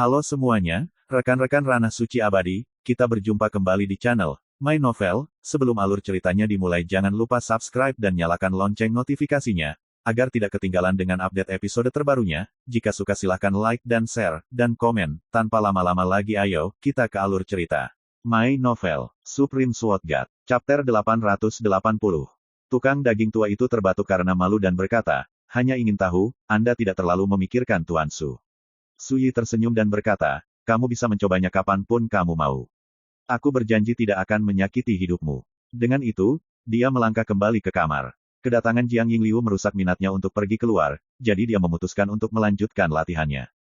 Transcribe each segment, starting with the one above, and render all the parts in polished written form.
Halo semuanya, rekan-rekan Ranah Suci Abadi, kita berjumpa kembali di channel My Novel. Sebelum alur ceritanya dimulai jangan lupa subscribe dan nyalakan lonceng notifikasinya, agar tidak ketinggalan dengan update episode terbarunya. Jika suka silahkan like dan share, dan komen. Tanpa lama-lama lagi ayo, kita ke alur cerita. My Novel, Supreme Sword God, Chapter 880. Tukang daging tua itu terbatuk karena malu dan berkata, hanya ingin tahu, Anda tidak terlalu memikirkan Tuan Su. Su Yi tersenyum dan berkata, kamu bisa mencobanya kapanpun kamu mau. Aku berjanji tidak akan menyakiti hidupmu. Dengan itu, dia melangkah kembali ke kamar. Kedatangan Jiang Yingliu merusak minatnya untuk pergi keluar, jadi dia memutuskan untuk melanjutkan latihannya.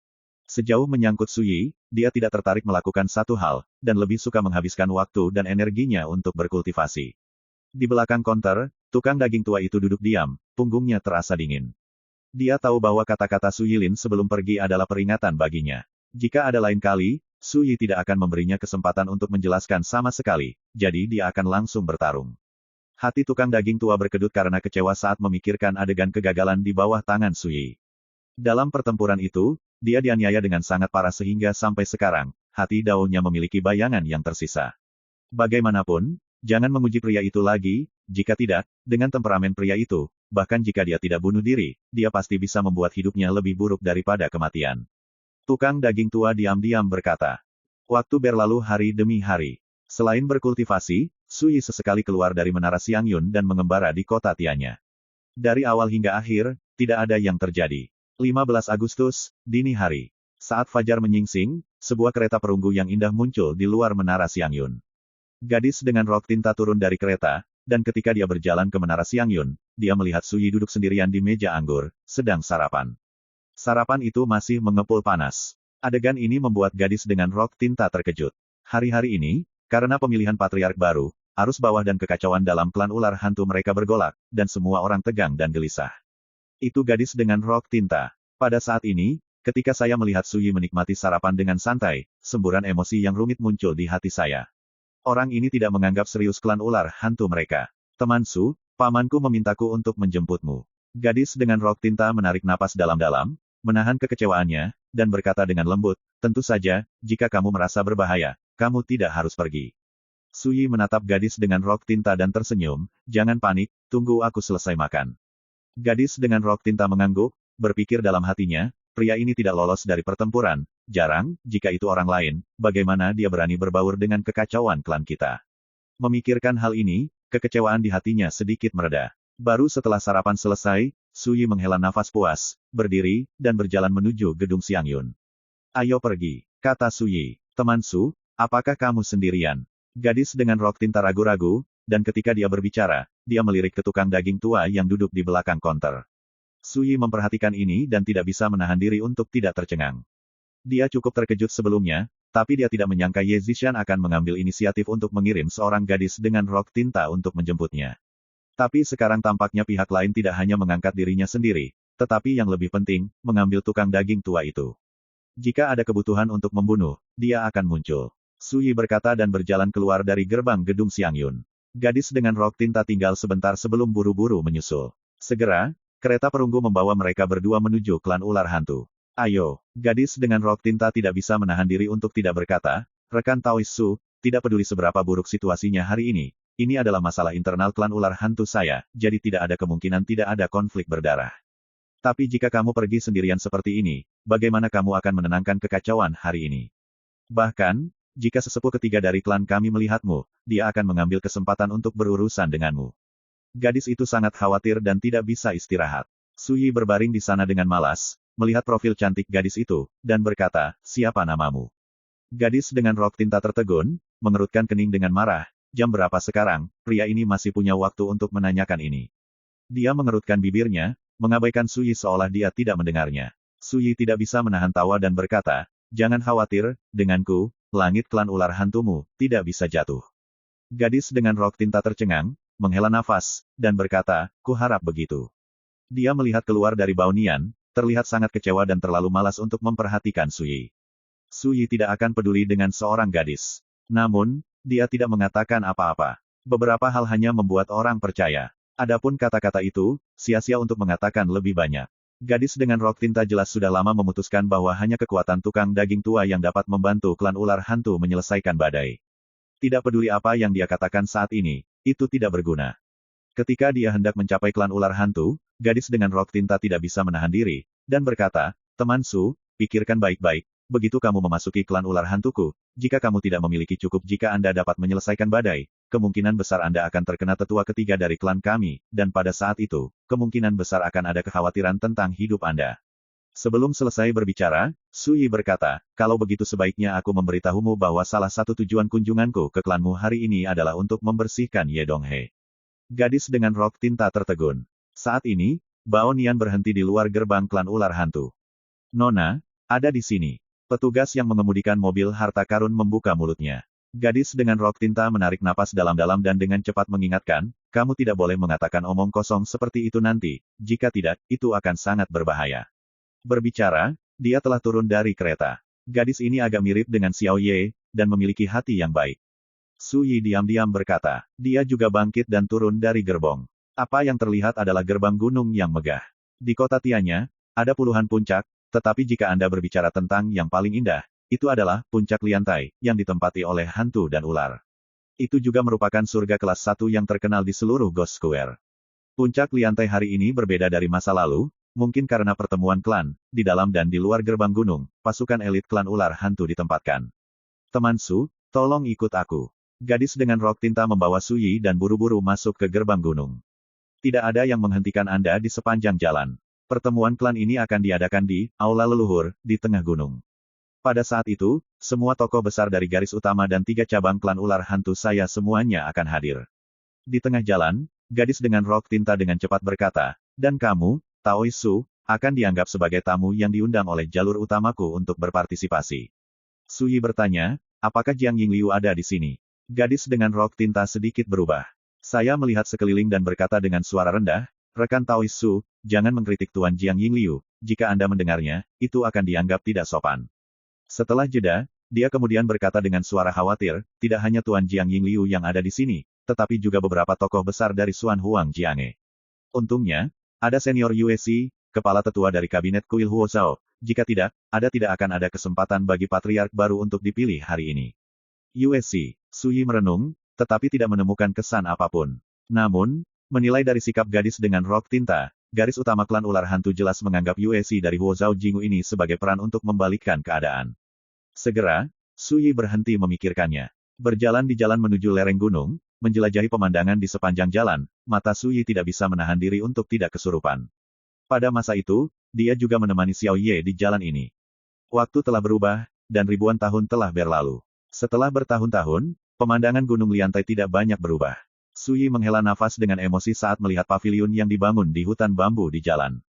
Sejauh menyangkut Su Yi, dia tidak tertarik melakukan satu hal, dan lebih suka menghabiskan waktu dan energinya untuk berkultivasi. Di belakang konter, tukang daging tua itu duduk diam, punggungnya terasa dingin. Dia tahu bahwa kata-kata Su Yilin sebelum pergi adalah peringatan baginya. Jika ada lain kali, Su Yi tidak akan memberinya kesempatan untuk menjelaskan sama sekali, jadi dia akan langsung bertarung. Hati tukang daging tua berkedut karena kecewa saat memikirkan adegan kegagalan di bawah tangan Su Yi. Dalam pertempuran itu, dia dianiaya dengan sangat parah sehingga sampai sekarang, hati daunnya memiliki bayangan yang tersisa. Bagaimanapun, jangan memuji pria itu lagi, jika tidak, dengan temperamen pria itu, bahkan jika dia tidak bunuh diri, dia pasti bisa membuat hidupnya lebih buruk daripada kematian. Tukang daging tua diam-diam berkata. Waktu berlalu hari demi hari. Selain berkultivasi, Su Yi sesekali keluar dari menara Xiangyun dan mengembara di kota Tianya. Dari awal hingga akhir, tidak ada yang terjadi. 15 Agustus, dini hari. Saat fajar menyingsing, sebuah kereta perunggu yang indah muncul di luar menara Xiangyun. Gadis dengan rok tinta turun dari kereta, dan ketika dia berjalan ke menara Xiangyun, dia melihat Su Yi duduk sendirian di meja anggur, sedang sarapan. Sarapan itu masih mengepul panas. Adegan ini membuat gadis dengan rok tinta terkejut. Hari-hari ini, karena pemilihan patriark baru, arus bawah dan kekacauan dalam klan ular hantu mereka bergolak, dan semua orang tegang dan gelisah. Itu gadis dengan rok tinta. Pada saat ini, ketika saya melihat Su Yi menikmati sarapan dengan santai, semburan emosi yang rumit muncul di hati saya. Orang ini tidak menganggap serius klan ular hantu mereka. Teman Su, pamanku memintaku untuk menjemputmu. Gadis dengan rok tinta menarik napas dalam-dalam, menahan kekecewaannya, dan berkata dengan lembut, tentu saja, jika kamu merasa berbahaya, kamu tidak harus pergi. Su Yi menatap gadis dengan rok tinta dan tersenyum, jangan panik, tunggu aku selesai makan. Gadis dengan rok tinta mengangguk, berpikir dalam hatinya, pria ini tidak lolos dari pertempuran, jarang, jika itu orang lain, bagaimana dia berani berbaur dengan kekacauan klan kita. Memikirkan hal ini, kekecewaan di hatinya sedikit mereda. Baru setelah sarapan selesai, Su Yi menghela nafas puas, berdiri, dan berjalan menuju gedung Xiangyun. Ayo pergi, kata Su Yi. Teman Su, apakah kamu sendirian? Gadis dengan rok tinta ragu-ragu, dan ketika dia berbicara, dia melirik ke tukang daging tua yang duduk di belakang konter. Su Yi memperhatikan ini dan tidak bisa menahan diri untuk tidak tercengang. Dia cukup terkejut sebelumnya, tapi dia tidak menyangka Ye Zishan akan mengambil inisiatif untuk mengirim seorang gadis dengan rok tinta untuk menjemputnya. Tapi sekarang tampaknya pihak lain tidak hanya mengangkat dirinya sendiri, tetapi yang lebih penting, mengambil tukang daging tua itu. Jika ada kebutuhan untuk membunuh, dia akan muncul. Su Yi berkata dan berjalan keluar dari gerbang gedung Xiangyun. Gadis dengan rok tinta tinggal sebentar sebelum buru-buru menyusul. Segera, kereta perunggu membawa mereka berdua menuju klan ular hantu. Ayo, gadis dengan rok tinta tidak bisa menahan diri untuk tidak berkata, rekan Taois Su, tidak peduli seberapa buruk situasinya hari ini adalah masalah internal klan ular hantu saya, jadi tidak ada kemungkinan tidak ada konflik berdarah. Tapi jika kamu pergi sendirian seperti ini, bagaimana kamu akan menenangkan kekacauan hari ini? Bahkan, jika sesepuh ketiga dari klan kami melihatmu, dia akan mengambil kesempatan untuk berurusan denganmu. Gadis itu sangat khawatir dan tidak bisa istirahat. Su Yi berbaring di sana dengan malas, melihat profil cantik gadis itu, dan berkata, siapa namamu? Gadis dengan rok tinta tertegun, mengerutkan kening dengan marah, jam berapa sekarang, pria ini masih punya waktu untuk menanyakan ini. Dia mengerutkan bibirnya, mengabaikan Su Yi seolah dia tidak mendengarnya. Su Yi tidak bisa menahan tawa dan berkata, jangan khawatir, denganku, langit klan ular hantumu, tidak bisa jatuh. Gadis dengan rok tinta tercengang, menghela nafas, dan berkata, kuharap begitu. Dia melihat keluar dari Baonian, terlihat sangat kecewa dan terlalu malas untuk memperhatikan Su Yi. Su Yi tidak akan peduli dengan seorang gadis. Namun, dia tidak mengatakan apa-apa. Beberapa hal hanya membuat orang percaya. Adapun kata-kata itu, sia-sia untuk mengatakan lebih banyak. Gadis dengan rok tinta jelas sudah lama memutuskan bahwa hanya kekuatan tukang daging tua yang dapat membantu klan ular hantu menyelesaikan badai. Tidak peduli apa yang dia katakan saat ini, itu tidak berguna. Ketika dia hendak mencapai klan ular hantu, gadis dengan rok tinta tidak bisa menahan diri, dan berkata, "Teman Su, pikirkan baik-baik, begitu kamu memasuki klan ular hantuku, jika kamu tidak memiliki cukup jika Anda dapat menyelesaikan badai, kemungkinan besar Anda akan terkena tetua ketiga dari klan kami, dan pada saat itu, kemungkinan besar akan ada kekhawatiran tentang hidup Anda." Sebelum selesai berbicara, Su Yi berkata, "Kalau begitu sebaiknya aku memberitahumu bahwa salah satu tujuan kunjunganku ke klanmu hari ini adalah untuk membersihkan Ye Donghe." Gadis dengan rok tinta tertegun. Saat ini, Bao Nian berhenti di luar gerbang klan ular hantu. "Nona, ada di sini." Petugas yang mengemudikan mobil harta karun membuka mulutnya. Gadis dengan rok tinta menarik napas dalam-dalam dan dengan cepat mengingatkan, "Kamu tidak boleh mengatakan omong kosong seperti itu nanti, jika tidak, itu akan sangat berbahaya." Berbicara, dia telah turun dari kereta. Gadis ini agak mirip dengan Xiao Ye, dan memiliki hati yang baik. Su Yi diam-diam berkata, dia juga bangkit dan turun dari gerbong. Apa yang terlihat adalah gerbang gunung yang megah. Di kota Tianya, ada puluhan puncak, tetapi jika Anda berbicara tentang yang paling indah, itu adalah puncak Liantai, yang ditempati oleh hantu dan ular. Itu juga merupakan surga kelas 1 yang terkenal di seluruh Ghost Square. Puncak Liantai hari ini berbeda dari masa lalu, mungkin karena pertemuan klan, di dalam dan di luar gerbang gunung, pasukan elit klan ular hantu ditempatkan. "Teman Su, tolong ikut aku." Gadis dengan rok tinta membawa Su Yi dan buru-buru masuk ke gerbang gunung. Tidak ada yang menghentikan Anda di sepanjang jalan. Pertemuan klan ini akan diadakan di Aula Leluhur, di tengah gunung. Pada saat itu, semua tokoh besar dari garis utama dan 3 cabang klan ular hantu saya semuanya akan hadir. Di tengah jalan, gadis dengan rok tinta dengan cepat berkata, "Dan kamu, Taoi Su, akan dianggap sebagai tamu yang diundang oleh jalur utamaku untuk berpartisipasi." Su Yi bertanya, "Apakah Jiang Yingliu ada di sini?" Gadis dengan rok tinta sedikit berubah. Saya melihat sekeliling dan berkata dengan suara rendah, "Rekan Taoi Su, jangan mengkritik Tuan Jiang Yingliu, jika Anda mendengarnya, itu akan dianggap tidak sopan." Setelah jeda, dia kemudian berkata dengan suara khawatir, "Tidak hanya Tuan Jiang Yingliu yang ada di sini, tetapi juga beberapa tokoh besar dari Suan Huang Jiange. Untungnya, ada senior USC, kepala tetua dari kabinet Kuil Huo Zhao. Jika tidak akan ada kesempatan bagi patriark baru untuk dipilih hari ini." USC, Su Yi merenung, tetapi tidak menemukan kesan apapun. Namun, menilai dari sikap gadis dengan rok tinta, garis utama klan ular hantu jelas menganggap USC dari Huo Zhao Jingu ini sebagai peran untuk membalikkan keadaan. Segera, Su Yi berhenti memikirkannya. Berjalan di jalan menuju lereng gunung, menjelajahi pemandangan di sepanjang jalan, mata Su Yi tidak bisa menahan diri untuk tidak kesurupan. Pada masa itu, dia juga menemani Xiao Ye di jalan ini. Waktu telah berubah, dan ribuan tahun telah berlalu. Setelah bertahun-tahun, pemandangan Gunung Liantai tidak banyak berubah. Su Yi menghela nafas dengan emosi saat melihat paviliun yang dibangun di hutan bambu di jalan.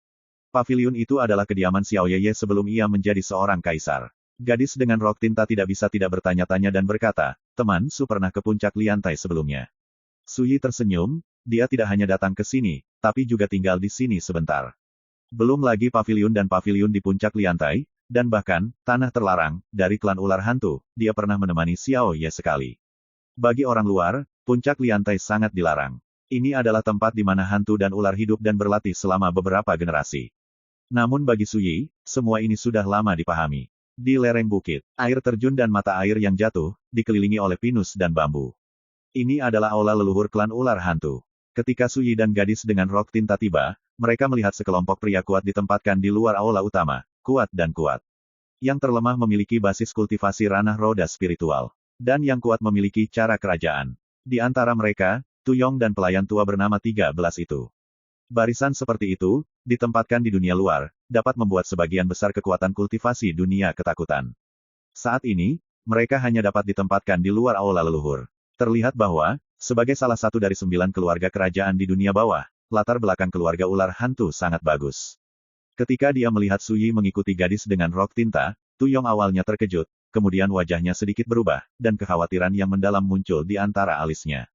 Paviliun itu adalah kediaman Xiao Ye sebelum ia menjadi seorang kaisar. Gadis dengan rok tinta tidak bisa tidak bertanya-tanya dan berkata, "Teman Su pernah ke puncak Liantai sebelumnya?" Su Yi tersenyum, dia tidak hanya datang ke sini, tapi juga tinggal di sini sebentar. Belum lagi paviliun di puncak Liantai, dan bahkan, tanah terlarang, dari klan ular hantu, dia pernah menemani Xiao Ye sekali. Bagi orang luar, puncak Liantai sangat dilarang. Ini adalah tempat di mana hantu dan ular hidup dan berlatih selama beberapa generasi. Namun bagi Su Yi, semua ini sudah lama dipahami. Di lereng bukit, air terjun dan mata air yang jatuh, dikelilingi oleh pinus dan bambu. Ini adalah aula leluhur klan ular hantu. Ketika Su Yi dan gadis dengan rok tinta tiba, mereka melihat sekelompok pria kuat ditempatkan di luar aula utama, kuat dan kuat. Yang terlemah memiliki basis kultivasi ranah roda spiritual. Dan yang kuat memiliki cara kerajaan. Di antara mereka, Tu Yong dan pelayan tua bernama 13 itu. Barisan seperti itu, ditempatkan di dunia luar, dapat membuat sebagian besar kekuatan kultivasi dunia ketakutan. Saat ini, mereka hanya dapat ditempatkan di luar aula leluhur. Terlihat bahwa, sebagai salah satu dari 9 keluarga kerajaan di dunia bawah, latar belakang keluarga ular hantu sangat bagus. Ketika dia melihat Su Yi mengikuti gadis dengan rok tinta, Tu Yong awalnya terkejut, kemudian wajahnya sedikit berubah, dan kekhawatiran yang mendalam muncul di antara alisnya.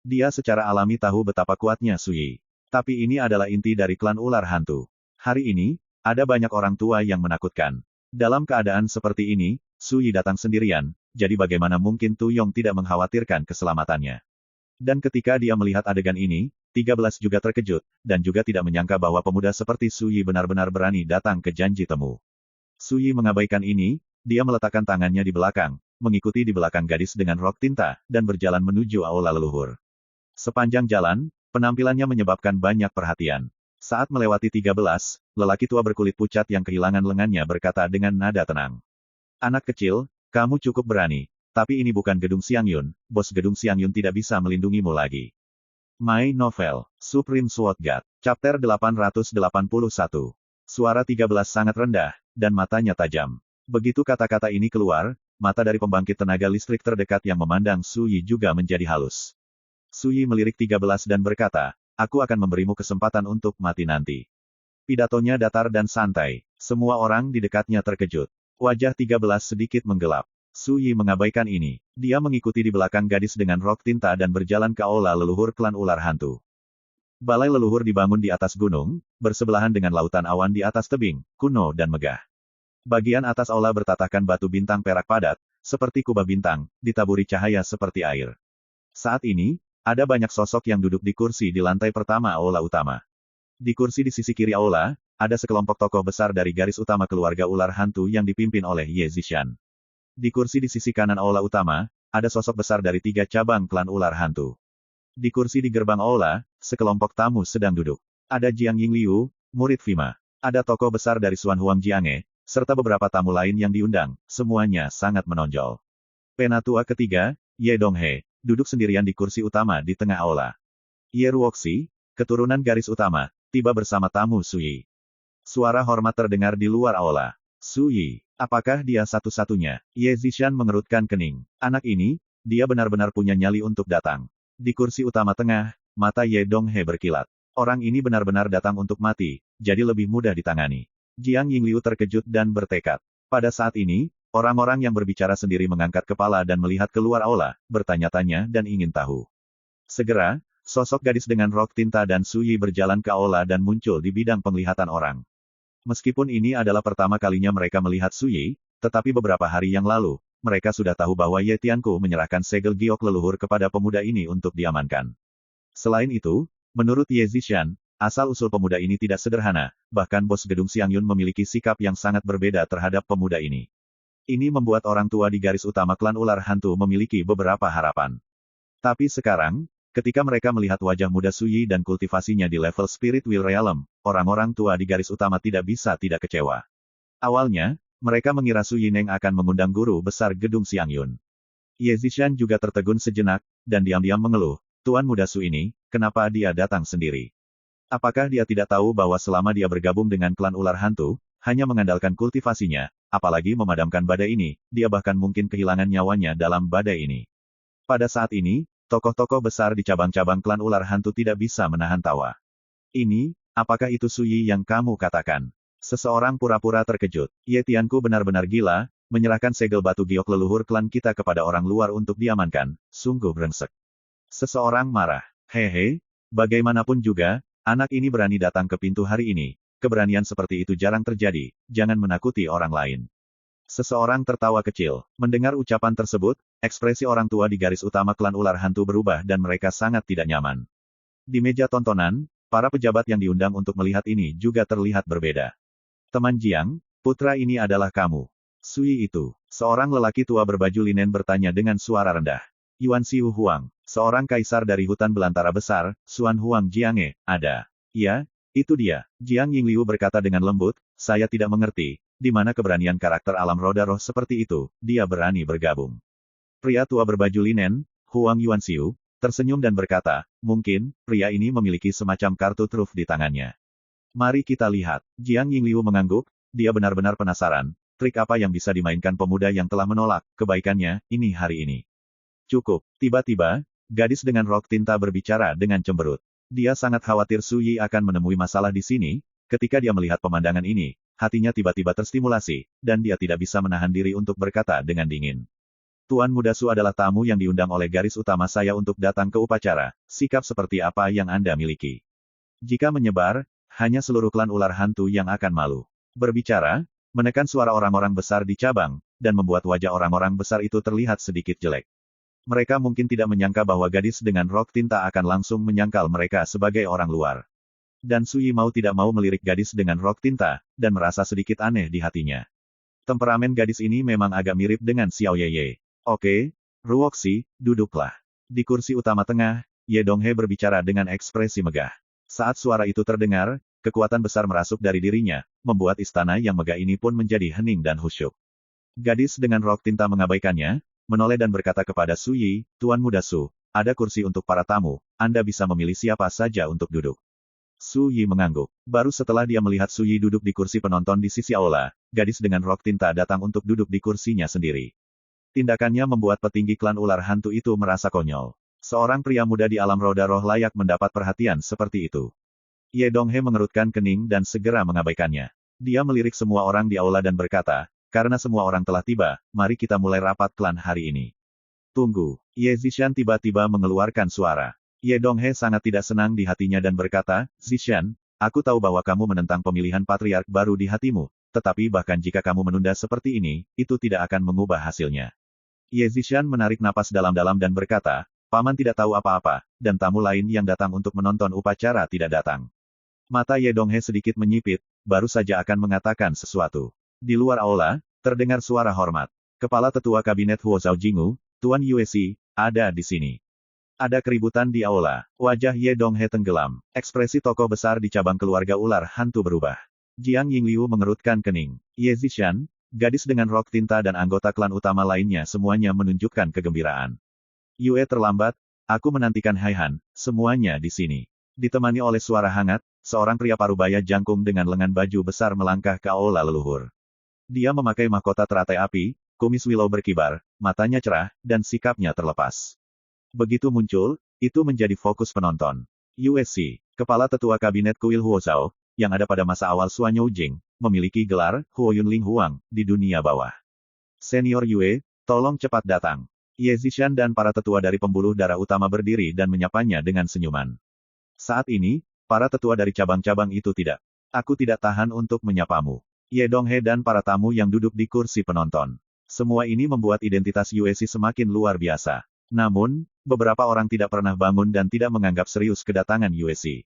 Dia secara alami tahu betapa kuatnya Su Yi. Tapi ini adalah inti dari klan ular hantu. Hari ini, ada banyak orang tua yang menakutkan. Dalam keadaan seperti ini, Su Yi datang sendirian, jadi bagaimana mungkin Tu Yong tidak mengkhawatirkan keselamatannya. Dan ketika dia melihat adegan ini, 13 juga terkejut, dan juga tidak menyangka bahwa pemuda seperti Su Yi benar-benar berani datang ke janji temu. Su Yi mengabaikan ini, dia meletakkan tangannya di belakang, mengikuti di belakang gadis dengan rok tinta, dan berjalan menuju aula leluhur. Sepanjang jalan, penampilannya menyebabkan banyak perhatian. Saat melewati 13, lelaki tua berkulit pucat yang kehilangan lengannya berkata dengan nada tenang. Anak kecil, kamu cukup berani. Tapi ini bukan gedung Xiangyun, bos gedung Xiangyun tidak bisa melindungimu lagi. My Novel, Supreme Sword God, Chapter 881. Suara 13 sangat rendah, dan matanya tajam. Begitu kata-kata ini keluar, mata dari pembangkit tenaga listrik terdekat yang memandang Su Yi juga menjadi halus. Su Yi melirik 13 dan berkata, aku akan memberimu kesempatan untuk mati nanti. Pidatonya datar dan santai. Semua orang di dekatnya terkejut. Wajah 13 sedikit menggelap. Su Yi mengabaikan ini. Dia mengikuti di belakang gadis dengan rok tinta dan berjalan ke aula leluhur klan ular hantu. Balai leluhur dibangun di atas gunung, bersebelahan dengan lautan awan di atas tebing, kuno dan megah. Bagian atas aula bertatahkan batu bintang perak padat, seperti kubah bintang, ditaburi cahaya seperti air. Saat ini, ada banyak sosok yang duduk di kursi di lantai pertama aula utama. Di kursi di sisi kiri aula, ada sekelompok tokoh besar dari garis utama keluarga ular hantu yang dipimpin oleh Ye Zishan. Di kursi di sisi kanan aula utama, ada sosok besar dari 3 cabang klan ular hantu. Di kursi di gerbang aula, sekelompok tamu sedang duduk. Ada Jiang Yingliu, murid Fima. Ada tokoh besar dari Xuan Huang Jiange, serta beberapa tamu lain yang diundang, semuanya sangat menonjol. Penatua ketiga, Ye Donghe, duduk sendirian di kursi utama di tengah aula. Ye Ruoxi, keturunan garis utama, tiba bersama tamu Su Yi. Suara hormat terdengar di luar aula. Su Yi, apakah dia satu-satunya? Ye Zishan mengerutkan kening. Anak ini, dia benar-benar punya nyali untuk datang. Di kursi utama tengah, mata Ye Donghe berkilat. Orang ini benar-benar datang untuk mati, jadi lebih mudah ditangani. Jiang Yingliu terkejut dan bertekad. Pada saat ini, orang-orang yang berbicara sendiri mengangkat kepala dan melihat keluar aula, bertanya-tanya dan ingin tahu. Segera, sosok gadis dengan rok tinta dan Su Yi berjalan ke aula dan muncul di bidang penglihatan orang. Meskipun ini adalah pertama kalinya mereka melihat Su Yi, tetapi beberapa hari yang lalu, mereka sudah tahu bahwa Ye Tianku menyerahkan segel giok leluhur kepada pemuda ini untuk diamankan. Selain itu, menurut Ye Zishan, asal-usul pemuda ini tidak sederhana, bahkan bos gedung Xiangyun memiliki sikap yang sangat berbeda terhadap pemuda ini. Ini membuat orang tua di garis utama klan ular hantu memiliki beberapa harapan. Tapi sekarang, ketika mereka melihat wajah muda Su Yi dan kultivasinya di level Spirit Will Realm, orang-orang tua di garis utama tidak bisa tidak kecewa. Awalnya, mereka mengira Su Yineng akan mengundang guru besar gedung Xiangyun. Ye Zishan juga tertegun sejenak, dan diam-diam mengeluh, Tuan muda Su ini, kenapa dia datang sendiri? Apakah dia tidak tahu bahwa selama dia bergabung dengan klan ular hantu, hanya mengandalkan kultivasinya, apalagi memadamkan badai ini, dia bahkan mungkin kehilangan nyawanya dalam badai ini. Pada saat ini, tokoh-tokoh besar di cabang-cabang klan ular hantu tidak bisa menahan tawa. Ini, apakah itu Su Yi yang kamu katakan? Seseorang pura-pura terkejut. Ye Tianku benar-benar gila, menyerahkan segel batu giok leluhur klan kita kepada orang luar untuk diamankan, sungguh brengsek. Seseorang marah. Hehe, bagaimanapun juga, anak ini berani datang ke pintu hari ini. Keberanian seperti itu jarang terjadi, jangan menakuti orang lain. Seseorang tertawa kecil. Mendengar ucapan tersebut, ekspresi orang tua di garis utama klan ular hantu berubah dan mereka sangat tidak nyaman. Di meja tontonan, para pejabat yang diundang untuk melihat ini juga terlihat berbeda. Teman Jiang, putra ini adalah kamu. Su Yi itu, seorang lelaki tua berbaju linen bertanya dengan suara rendah. Yuan Xiu Huang, seorang kaisar dari hutan belantara besar, Xuan Huang Jiange, ada. Ya, itu dia. Jiang Yingliu berkata dengan lembut, saya tidak mengerti, di mana keberanian karakter alam roda roh seperti itu, dia berani bergabung. Pria tua berbaju linen, Huang Yuan Xiu, tersenyum dan berkata, mungkin, pria ini memiliki semacam kartu truf di tangannya. Mari kita lihat. Jiang Yingliu mengangguk, dia benar-benar penasaran, trik apa yang bisa dimainkan pemuda yang telah menolak kebaikannya, ini hari ini. Cukup. Tiba-tiba, gadis dengan rok tinta berbicara dengan cemberut. Dia sangat khawatir Su Yi akan menemui masalah di sini, ketika dia melihat pemandangan ini, hatinya tiba-tiba terstimulasi, dan dia tidak bisa menahan diri untuk berkata dengan dingin. Tuan muda Su adalah tamu yang diundang oleh garis utama saya untuk datang ke upacara, sikap seperti apa yang Anda miliki? Jika menyebar, hanya seluruh klan ular hantu yang akan malu. Berbicara, menekan suara orang-orang besar di cabang, dan membuat wajah orang-orang besar itu terlihat sedikit jelek. Mereka mungkin tidak menyangka bahwa gadis dengan rok tinta akan langsung menyangkal mereka sebagai orang luar. Dan Sui mau tidak mau melirik gadis dengan rok tinta, dan merasa sedikit aneh di hatinya. Temperamen gadis ini memang agak mirip dengan Xiao Yeye. Oke, Ruoxi, duduklah. Di kursi utama tengah, Ye Donghe berbicara dengan ekspresi megah. Saat suara itu terdengar, kekuatan besar merasuk dari dirinya, membuat istana yang megah ini pun menjadi hening dan khusyuk. Gadis dengan rok tinta mengabaikannya, menoleh dan berkata kepada Su Yi, Tuan Muda Su, ada kursi untuk para tamu, Anda bisa memilih siapa saja untuk duduk. Su Yi mengangguk. Baru setelah dia melihat Su Yi duduk di kursi penonton di sisi aula, gadis dengan rok tinta datang untuk duduk di kursinya sendiri. Tindakannya membuat petinggi klan ular hantu itu merasa konyol. Seorang pria muda di alam roda roh layak mendapat perhatian seperti itu. Ye Donghe mengerutkan kening dan segera mengabaikannya. Dia melirik semua orang di aula dan berkata, karena semua orang telah tiba, mari kita mulai rapat klan hari ini. Tunggu. Ye Zishan tiba-tiba mengeluarkan suara. Ye Donghe sangat tidak senang di hatinya dan berkata, Zishan, aku tahu bahwa kamu menentang pemilihan patriark baru di hatimu, tetapi bahkan jika kamu menunda seperti ini, itu tidak akan mengubah hasilnya. Ye Zishan menarik napas dalam-dalam dan berkata, Paman tidak tahu apa-apa, dan tamu lain yang datang untuk menonton upacara tidak datang. Mata Ye Donghe sedikit menyipit, baru saja akan mengatakan sesuatu. Di luar aula, terdengar suara hormat. Kepala Tetua Kabinet Huo Zhao Jingu, Tuan Yuesi, ada di sini. Ada keributan di aula. Wajah Ye Donghe tenggelam. Ekspresi tokoh besar di cabang keluarga ular hantu berubah. Jiang Yingliu mengerutkan kening. Ye Zishan, gadis dengan rok tinta dan anggota klan utama lainnya semuanya menunjukkan kegembiraan. Yue terlambat, aku menantikan Haihan, semuanya di sini. Ditemani oleh suara hangat, seorang pria parubaya jangkung dengan lengan baju besar melangkah ke aula leluhur. Dia memakai mahkota teratai api, kumis Willow berkibar, matanya cerah, dan sikapnya terlepas. Begitu muncul, itu menjadi fokus penonton. USC, Kepala Tetua Kabinet Kuil Huo Zhao, yang ada pada masa awal Suanyo Jing, memiliki gelar Huo Yunling Huang di dunia bawah. Senior Yue, tolong cepat datang. Ye Zishan dan para tetua dari pembuluh darah utama berdiri dan menyapanya dengan senyuman. Saat ini, para tetua dari cabang-cabang itu tidak. Aku tidak tahan untuk menyapamu. Ye Donghe dan para tamu yang duduk di kursi penonton. Semua ini membuat identitas USC semakin luar biasa. Namun, beberapa orang tidak pernah bangun dan tidak menganggap serius kedatangan USC.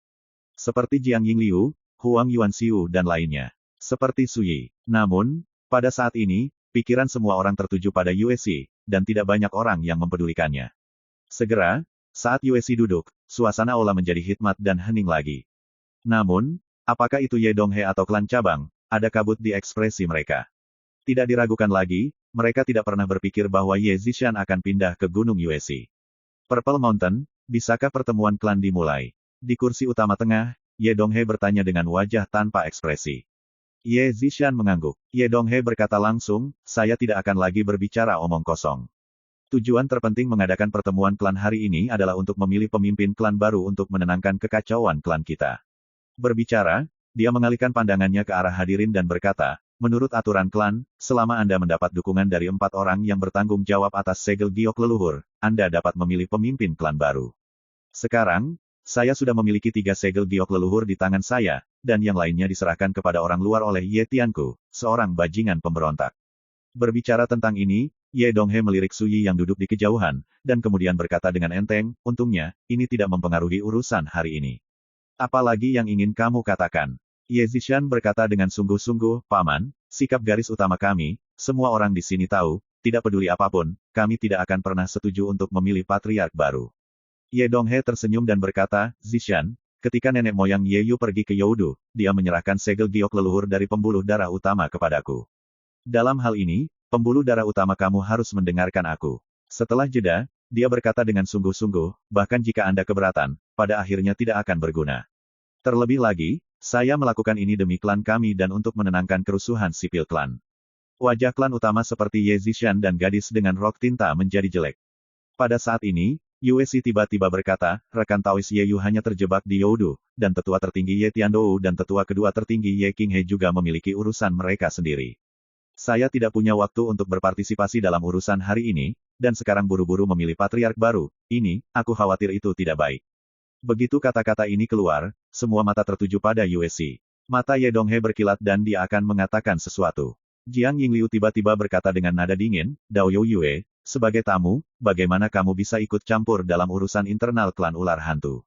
Seperti Jiang Yingliu, Huang Yuanxiu dan lainnya. Seperti Su Yi. Namun, pada saat ini, pikiran semua orang tertuju pada USC, dan tidak banyak orang yang mempedulikannya. Segera, saat USC duduk, suasana aula menjadi hikmat dan hening lagi. Namun, apakah itu Ye Donghe atau klan cabang, ada kabut di ekspresi mereka. Tidak diragukan lagi, mereka tidak pernah berpikir bahwa Ye Zishan akan pindah ke Gunung USC. Purple Mountain, bisakah pertemuan klan dimulai? Di kursi utama tengah, Ye Donghe bertanya dengan wajah tanpa ekspresi. Ye Zishan mengangguk. Ye Donghe berkata langsung, saya tidak akan lagi berbicara omong kosong. Tujuan terpenting mengadakan pertemuan klan hari ini adalah untuk memilih pemimpin klan baru untuk menenangkan kekacauan klan kita. Berbicara, dia mengalihkan pandangannya ke arah hadirin dan berkata, menurut aturan klan, selama Anda mendapat dukungan dari 4 orang yang bertanggung jawab atas segel giok leluhur, Anda dapat memilih pemimpin klan baru. Sekarang, saya sudah memiliki 3 segel giok leluhur di tangan saya, dan yang lainnya diserahkan kepada orang luar oleh Ye Tianku, seorang bajingan pemberontak. Berbicara tentang ini, Ye Donghe melirik Su Yi yang duduk di kejauhan, dan kemudian berkata dengan enteng, untungnya, ini tidak mempengaruhi urusan hari ini. Apalagi yang ingin kamu katakan? Ye Zishan berkata dengan sungguh-sungguh, Paman, sikap garis utama kami, semua orang di sini tahu, tidak peduli apapun, kami tidak akan pernah setuju untuk memilih patriark baru. Ye Donghe tersenyum dan berkata, Zishan, ketika nenek moyang Ye Yu pergi ke Youdu, dia menyerahkan segel giok leluhur dari pembuluh darah utama kepadaku. Dalam hal ini, pembuluh darah utama kamu harus mendengarkan aku. Setelah jeda, dia berkata dengan sungguh-sungguh, bahkan jika Anda keberatan, pada akhirnya tidak akan berguna. Terlebih lagi, saya melakukan ini demi klan kami dan untuk menenangkan kerusuhan sipil klan. Wajah klan utama seperti Ye Zishan dan gadis dengan rok tinta menjadi jelek. Pada saat ini, USC tiba-tiba berkata, rekan Taois Ye Yu hanya terjebak di Youdu, dan tetua tertinggi Ye Tiandou dan tetua kedua tertinggi Ye Qinghe juga memiliki urusan mereka sendiri. Saya tidak punya waktu untuk berpartisipasi dalam urusan hari ini, dan sekarang buru-buru memilih patriark baru, ini, aku khawatir itu tidak baik. Begitu kata-kata ini keluar, semua mata tertuju pada USC. Mata Ye Donghe berkilat dan dia akan mengatakan sesuatu. Jiang Yingliu tiba-tiba berkata dengan nada dingin, Dao Yue, sebagai tamu, bagaimana kamu bisa ikut campur dalam urusan internal klan ular hantu?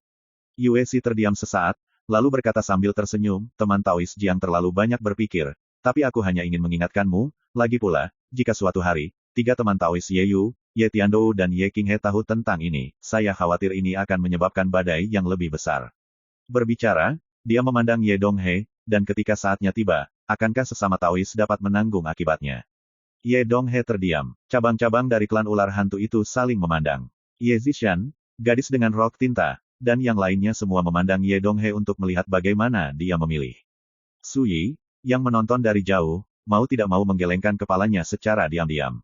Yue Si terdiam sesaat, lalu berkata sambil tersenyum, teman Taois Jiang terlalu banyak berpikir, tapi aku hanya ingin mengingatkanmu, lagi pula, jika suatu hari, 3 teman Taois Ye Yu, Ye Tiandou dan Ye Qinghe tahu tentang ini, saya khawatir ini akan menyebabkan badai yang lebih besar. Berbicara, dia memandang Ye Donghe, dan ketika saatnya tiba, akankah sesama Taois dapat menanggung akibatnya? Ye Donghe terdiam. Cabang-cabang dari klan ular hantu itu saling memandang. Ye Zishan, gadis dengan rok tinta, dan yang lainnya semua memandang Ye Donghe untuk melihat bagaimana dia memilih. Su Yi, yang menonton dari jauh, mau tidak mau menggelengkan kepalanya secara diam-diam.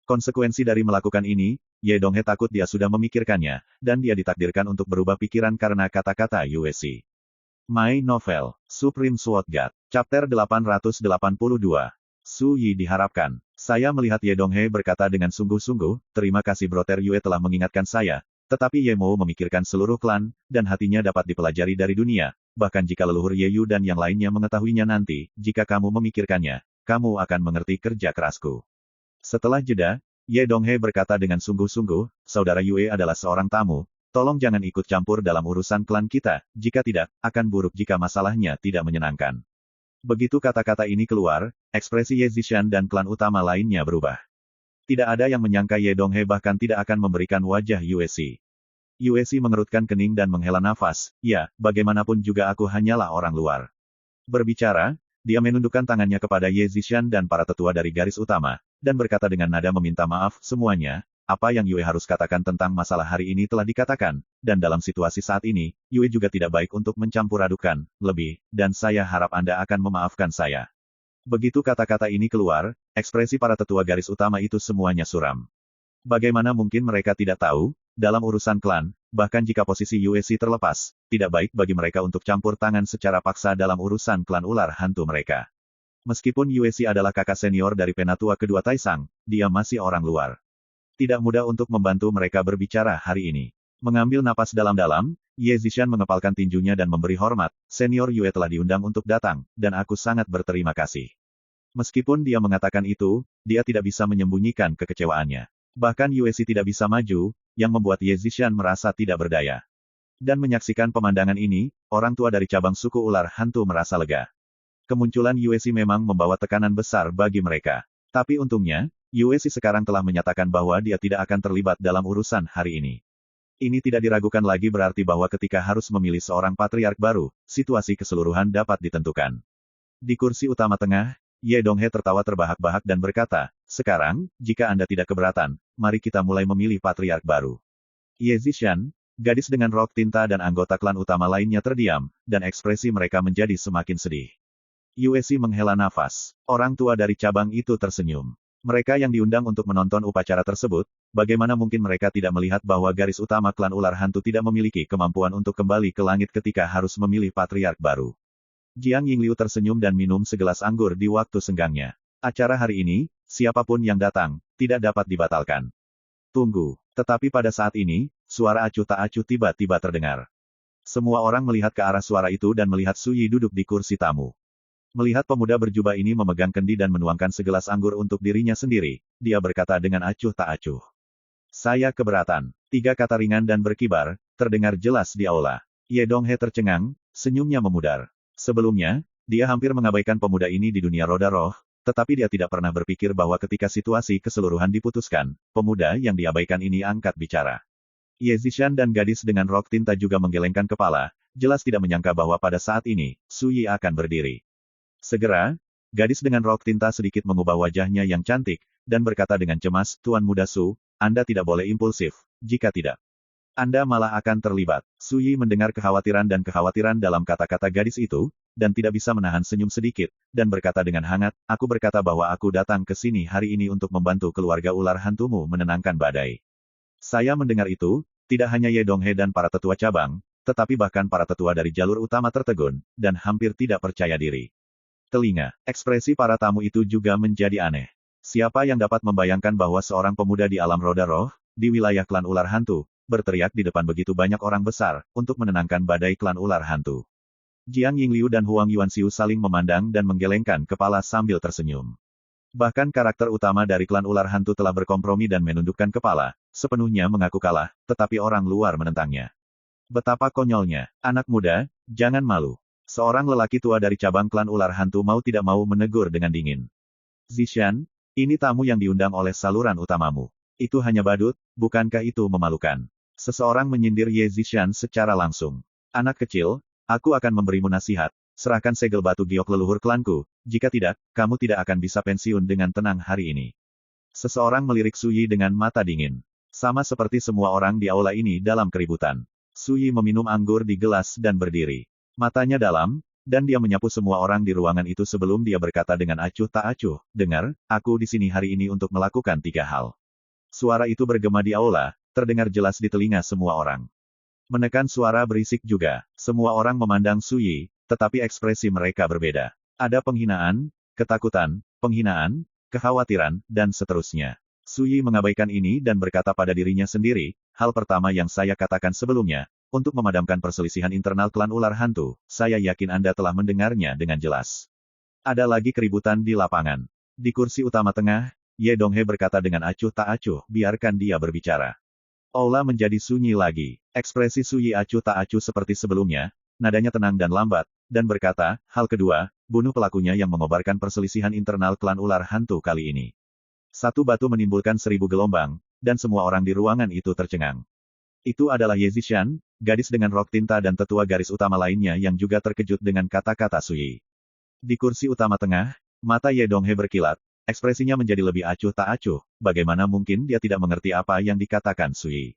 Konsekuensi dari melakukan ini, Ye Donghe takut dia sudah memikirkannya, dan dia ditakdirkan untuk berubah pikiran karena kata-kata Yue Si. My Novel, Supreme Sword God, Chapter 882. Su Yi diharapkan. Saya melihat Ye Donghe berkata dengan sungguh-sungguh, terima kasih Brother Yue telah mengingatkan saya, tetapi Ye Mou memikirkan seluruh klan, dan hatinya dapat dipelajari dari dunia, bahkan jika leluhur Ye Yu dan yang lainnya mengetahuinya nanti, jika kamu memikirkannya, kamu akan mengerti kerja kerasku. Setelah jeda, Ye Donghe berkata dengan sungguh-sungguh, Saudara Yue adalah seorang tamu, tolong jangan ikut campur dalam urusan klan kita, jika tidak, akan buruk jika masalahnya tidak menyenangkan. Begitu kata-kata ini keluar, ekspresi Ye Zishan dan klan utama lainnya berubah. Tidak ada yang menyangka Ye Donghe bahkan tidak akan memberikan wajah Yue Si. Yue Si mengerutkan kening dan menghela nafas, ya, bagaimanapun juga aku hanyalah orang luar. Berbicara, dia menundukkan tangannya kepada Ye Zishan dan para tetua dari garis utama, dan berkata dengan nada meminta maaf, semuanya, apa yang Yue harus katakan tentang masalah hari ini telah dikatakan, dan dalam situasi saat ini, Yue juga tidak baik untuk mencampur adukan, lebih, dan saya harap Anda akan memaafkan saya. Begitu kata-kata ini keluar, ekspresi para tetua garis utama itu semuanya suram. Bagaimana mungkin mereka tidak tahu, dalam urusan klan, bahkan jika posisi Yue Si terlepas, tidak baik bagi mereka untuk campur tangan secara paksa dalam urusan klan ular hantu mereka. Meskipun Yue Si adalah kakak senior dari penatua kedua Taisang, dia masih orang luar. Tidak mudah untuk membantu mereka berbicara hari ini. Mengambil napas dalam-dalam, Ye Zishan mengepalkan tinjunya dan memberi hormat, senior Yue telah diundang untuk datang, dan aku sangat berterima kasih. Meskipun dia mengatakan itu, dia tidak bisa menyembunyikan kekecewaannya. Bahkan Yue Si tidak bisa maju, yang membuat Ye Zishan merasa tidak berdaya. Dan menyaksikan pemandangan ini, orang tua dari cabang suku ular hantu merasa lega. Kemunculan Yue Si memang membawa tekanan besar bagi mereka. Tapi untungnya, Yue Si sekarang telah menyatakan bahwa dia tidak akan terlibat dalam urusan hari ini. Ini tidak diragukan lagi berarti bahwa ketika harus memilih seorang patriark baru, situasi keseluruhan dapat ditentukan. Di kursi utama tengah, Ye Donghe tertawa terbahak-bahak dan berkata, sekarang, jika Anda tidak keberatan, mari kita mulai memilih patriark baru. Ye Zishan, gadis dengan rok tinta dan anggota klan utama lainnya terdiam, dan ekspresi mereka menjadi semakin sedih. Yue Si menghela nafas. Orang tua dari cabang itu tersenyum. Mereka yang diundang untuk menonton upacara tersebut, bagaimana mungkin mereka tidak melihat bahwa garis utama klan ular hantu tidak memiliki kemampuan untuk kembali ke langit ketika harus memilih patriark baru. Jiang Yingliu tersenyum dan minum segelas anggur di waktu senggangnya. Acara hari ini, siapapun yang datang, tidak dapat dibatalkan. Tunggu. Tetapi pada saat ini, suara acuh tak acuh tiba-tiba terdengar. Semua orang melihat ke arah suara itu dan melihat Su Yi duduk di kursi tamu. Melihat pemuda berjubah ini memegang kendi dan menuangkan segelas anggur untuk dirinya sendiri, dia berkata dengan acuh tak acuh. Saya keberatan. 3 kata ringan dan berkibar, terdengar jelas di aula. Ye Donghe tercengang, senyumnya memudar. Sebelumnya, dia hampir mengabaikan pemuda ini di dunia roda roh, tetapi dia tidak pernah berpikir bahwa ketika situasi keseluruhan diputuskan, pemuda yang diabaikan ini angkat bicara. Ye Zishan dan gadis dengan rok tinta juga menggelengkan kepala, jelas tidak menyangka bahwa pada saat ini, Su Yi akan berdiri. Segera, gadis dengan rok tinta sedikit mengubah wajahnya yang cantik, dan berkata dengan cemas, Tuan Muda Su, Anda tidak boleh impulsif, jika tidak, Anda malah akan terlibat. Su Yi mendengar kekhawatiran dalam kata-kata gadis itu, dan tidak bisa menahan senyum sedikit, dan berkata dengan hangat, aku berkata bahwa aku datang ke sini hari ini untuk membantu keluarga ular hantumu menenangkan badai. Saya mendengar itu, tidak hanya Ye Donghe dan para tetua cabang, tetapi bahkan para tetua dari jalur utama tertegun, dan hampir tidak percaya diri. Telinga, ekspresi para tamu itu juga menjadi aneh. Siapa yang dapat membayangkan bahwa seorang pemuda di alam roda roh, di wilayah klan ular hantu, berteriak di depan begitu banyak orang besar, untuk menenangkan badai klan ular hantu. Jiang Yingliu dan Huang Yuanxiu saling memandang dan menggelengkan kepala sambil tersenyum. Bahkan karakter utama dari klan ular hantu telah berkompromi dan menundukkan kepala, sepenuhnya mengaku kalah, tetapi orang luar menentangnya. Betapa konyolnya, anak muda, jangan malu. Seorang lelaki tua dari cabang klan ular hantu mau tidak mau menegur dengan dingin. Zishan, ini tamu yang diundang oleh saluran utamamu. Itu hanya badut, bukankah itu memalukan? Seseorang menyindir Ye Zishan secara langsung. Anak kecil, aku akan memberimu nasihat. Serahkan segel batu giok leluhur klanku, jika tidak, kamu tidak akan bisa pensiun dengan tenang hari ini. Seseorang melirik Suyi dengan mata dingin. Sama seperti semua orang di aula ini dalam keributan. Suyi meminum anggur di gelas dan berdiri. Matanya dalam, dan dia menyapu semua orang di ruangan itu sebelum dia berkata dengan acuh tak acuh, dengar, aku di sini hari ini untuk melakukan 3 hal. Suara itu bergema di aula, terdengar jelas di telinga semua orang. Menekan suara berisik juga, semua orang memandang Suyi, tetapi ekspresi mereka berbeda. Ada penghinaan, ketakutan, penghinaan, kekhawatiran, dan seterusnya. Suyi mengabaikan ini dan berkata pada dirinya sendiri, hal pertama yang saya katakan sebelumnya, untuk memadamkan perselisihan internal klan ular hantu, saya yakin Anda telah mendengarnya dengan jelas. Ada lagi keributan di lapangan. Di kursi utama tengah, Ye Donghe berkata dengan acuh tak acuh, biarkan dia berbicara. Aula menjadi sunyi lagi. Ekspresi Suyi acuh tak acuh seperti sebelumnya, nadanya tenang dan lambat, dan berkata, hal kedua, bunuh pelakunya yang mengobarkan perselisihan internal klan ular hantu kali ini. Satu batu menimbulkan 1000 gelombang, dan semua orang di ruangan itu tercengang. Itu adalah Ye Zishan, gadis dengan rok tinta dan tetua garis utama lainnya yang juga terkejut dengan kata-kata Suyi. Di kursi utama tengah, mata Ye Donghe berkilat, ekspresinya menjadi lebih acuh tak acuh, bagaimana mungkin dia tidak mengerti apa yang dikatakan Suyi.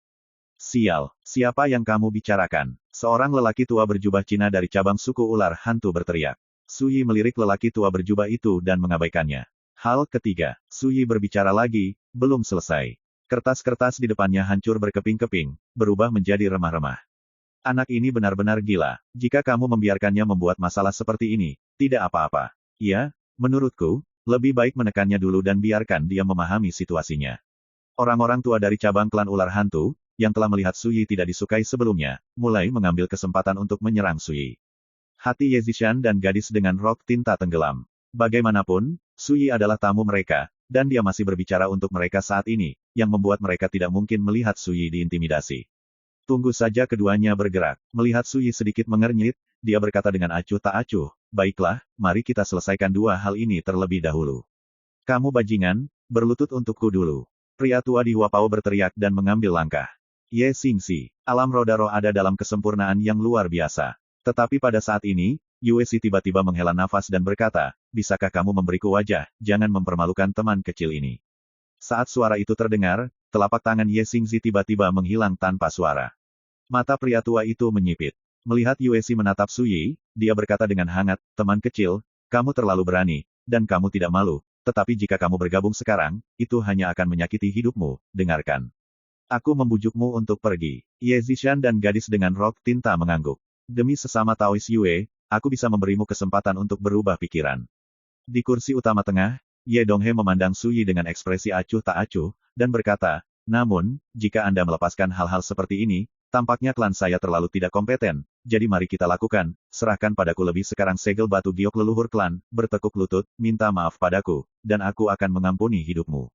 Sial, siapa yang kamu bicarakan? Seorang lelaki tua berjubah Cina dari cabang suku ular hantu berteriak. Suyi melirik lelaki tua berjubah itu dan mengabaikannya. Hal ketiga, Suyi berbicara lagi, belum selesai. Kertas-kertas di depannya hancur berkeping-keping, berubah menjadi remah-remah. Anak ini benar-benar gila. Jika kamu membiarkannya membuat masalah seperti ini, tidak apa-apa. Ya, menurutku, lebih baik menekannya dulu dan biarkan dia memahami situasinya. Orang-orang tua dari cabang klan ular hantu, yang telah melihat Suyi tidak disukai sebelumnya, mulai mengambil kesempatan untuk menyerang Suyi. Hati Ye Zishan dan gadis dengan rok tinta tenggelam. Bagaimanapun, Suyi adalah tamu mereka, dan dia masih berbicara untuk mereka saat ini, yang membuat mereka tidak mungkin melihat Suyi diintimidasi. Tunggu saja keduanya bergerak. Melihat Suyi sedikit mengernyit, dia berkata dengan acuh tak acuh, baiklah, mari kita selesaikan 2 hal ini terlebih dahulu. Kamu bajingan, berlutut untukku dulu. Pria tua di Huapao berteriak dan mengambil langkah. Ye Xingxi, alam roda roh ada dalam kesempurnaan yang luar biasa. Tetapi pada saat ini, Yue Si tiba-tiba menghela nafas dan berkata, bisakah kamu memberiku wajah, jangan mempermalukan teman kecil ini. Saat suara itu terdengar, telapak tangan Ye Xingxi tiba-tiba menghilang tanpa suara. Mata pria tua itu menyipit. Melihat Yue Si menatap Suyi, dia berkata dengan hangat, teman kecil, kamu terlalu berani, dan kamu tidak malu, tetapi jika kamu bergabung sekarang, itu hanya akan menyakiti hidupmu, dengarkan. Aku membujukmu untuk pergi. Ye Zishan dan gadis dengan rok tinta mengangguk. Demi sesama Taois Yue, aku bisa memberimu kesempatan untuk berubah pikiran. Di kursi utama tengah, Ye Donghe memandang Suyi dengan ekspresi acuh tak acuh, dan berkata, namun, jika Anda melepaskan hal-hal seperti ini, tampaknya klan saya terlalu tidak kompeten, jadi mari kita lakukan, serahkan padaku lebih sekarang segel batu giok leluhur klan, bertekuk lutut, minta maaf padaku, dan aku akan mengampuni hidupmu.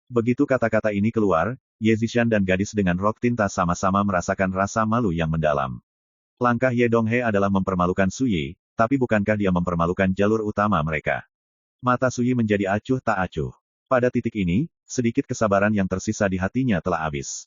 Begitu kata-kata ini keluar, Ye Zishan dan gadis dengan rok tinta sama-sama merasakan rasa malu yang mendalam. Langkah Ye Donghe adalah mempermalukan Suyi, tapi bukankah dia mempermalukan jalur utama mereka? Mata Suyi menjadi acuh tak acuh. Pada titik ini, sedikit kesabaran yang tersisa di hatinya telah habis.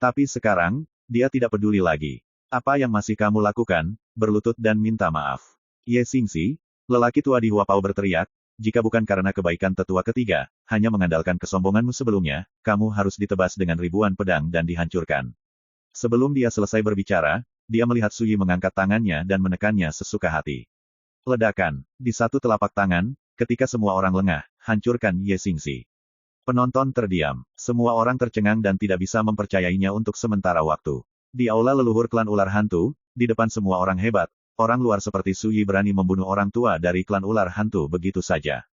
Tapi sekarang, dia tidak peduli lagi. Apa yang masih kamu lakukan, berlutut dan minta maaf. Ye Xingxi, lelaki tua di Huapao berteriak, jika bukan karena kebaikan tetua ketiga, hanya mengandalkan kesombonganmu sebelumnya, kamu harus ditebas dengan ribuan pedang dan dihancurkan. Sebelum dia selesai berbicara, dia melihat Suyi mengangkat tangannya dan menekannya sesuka hati. Ledakan, di satu telapak tangan, ketika semua orang lengah, hancurkan Ye Xingxi. Penonton terdiam, semua orang tercengang dan tidak bisa mempercayainya untuk sementara waktu. Di aula leluhur klan ular hantu, di depan semua orang hebat, orang luar seperti Suyi berani membunuh orang tua dari klan ular hantu begitu saja.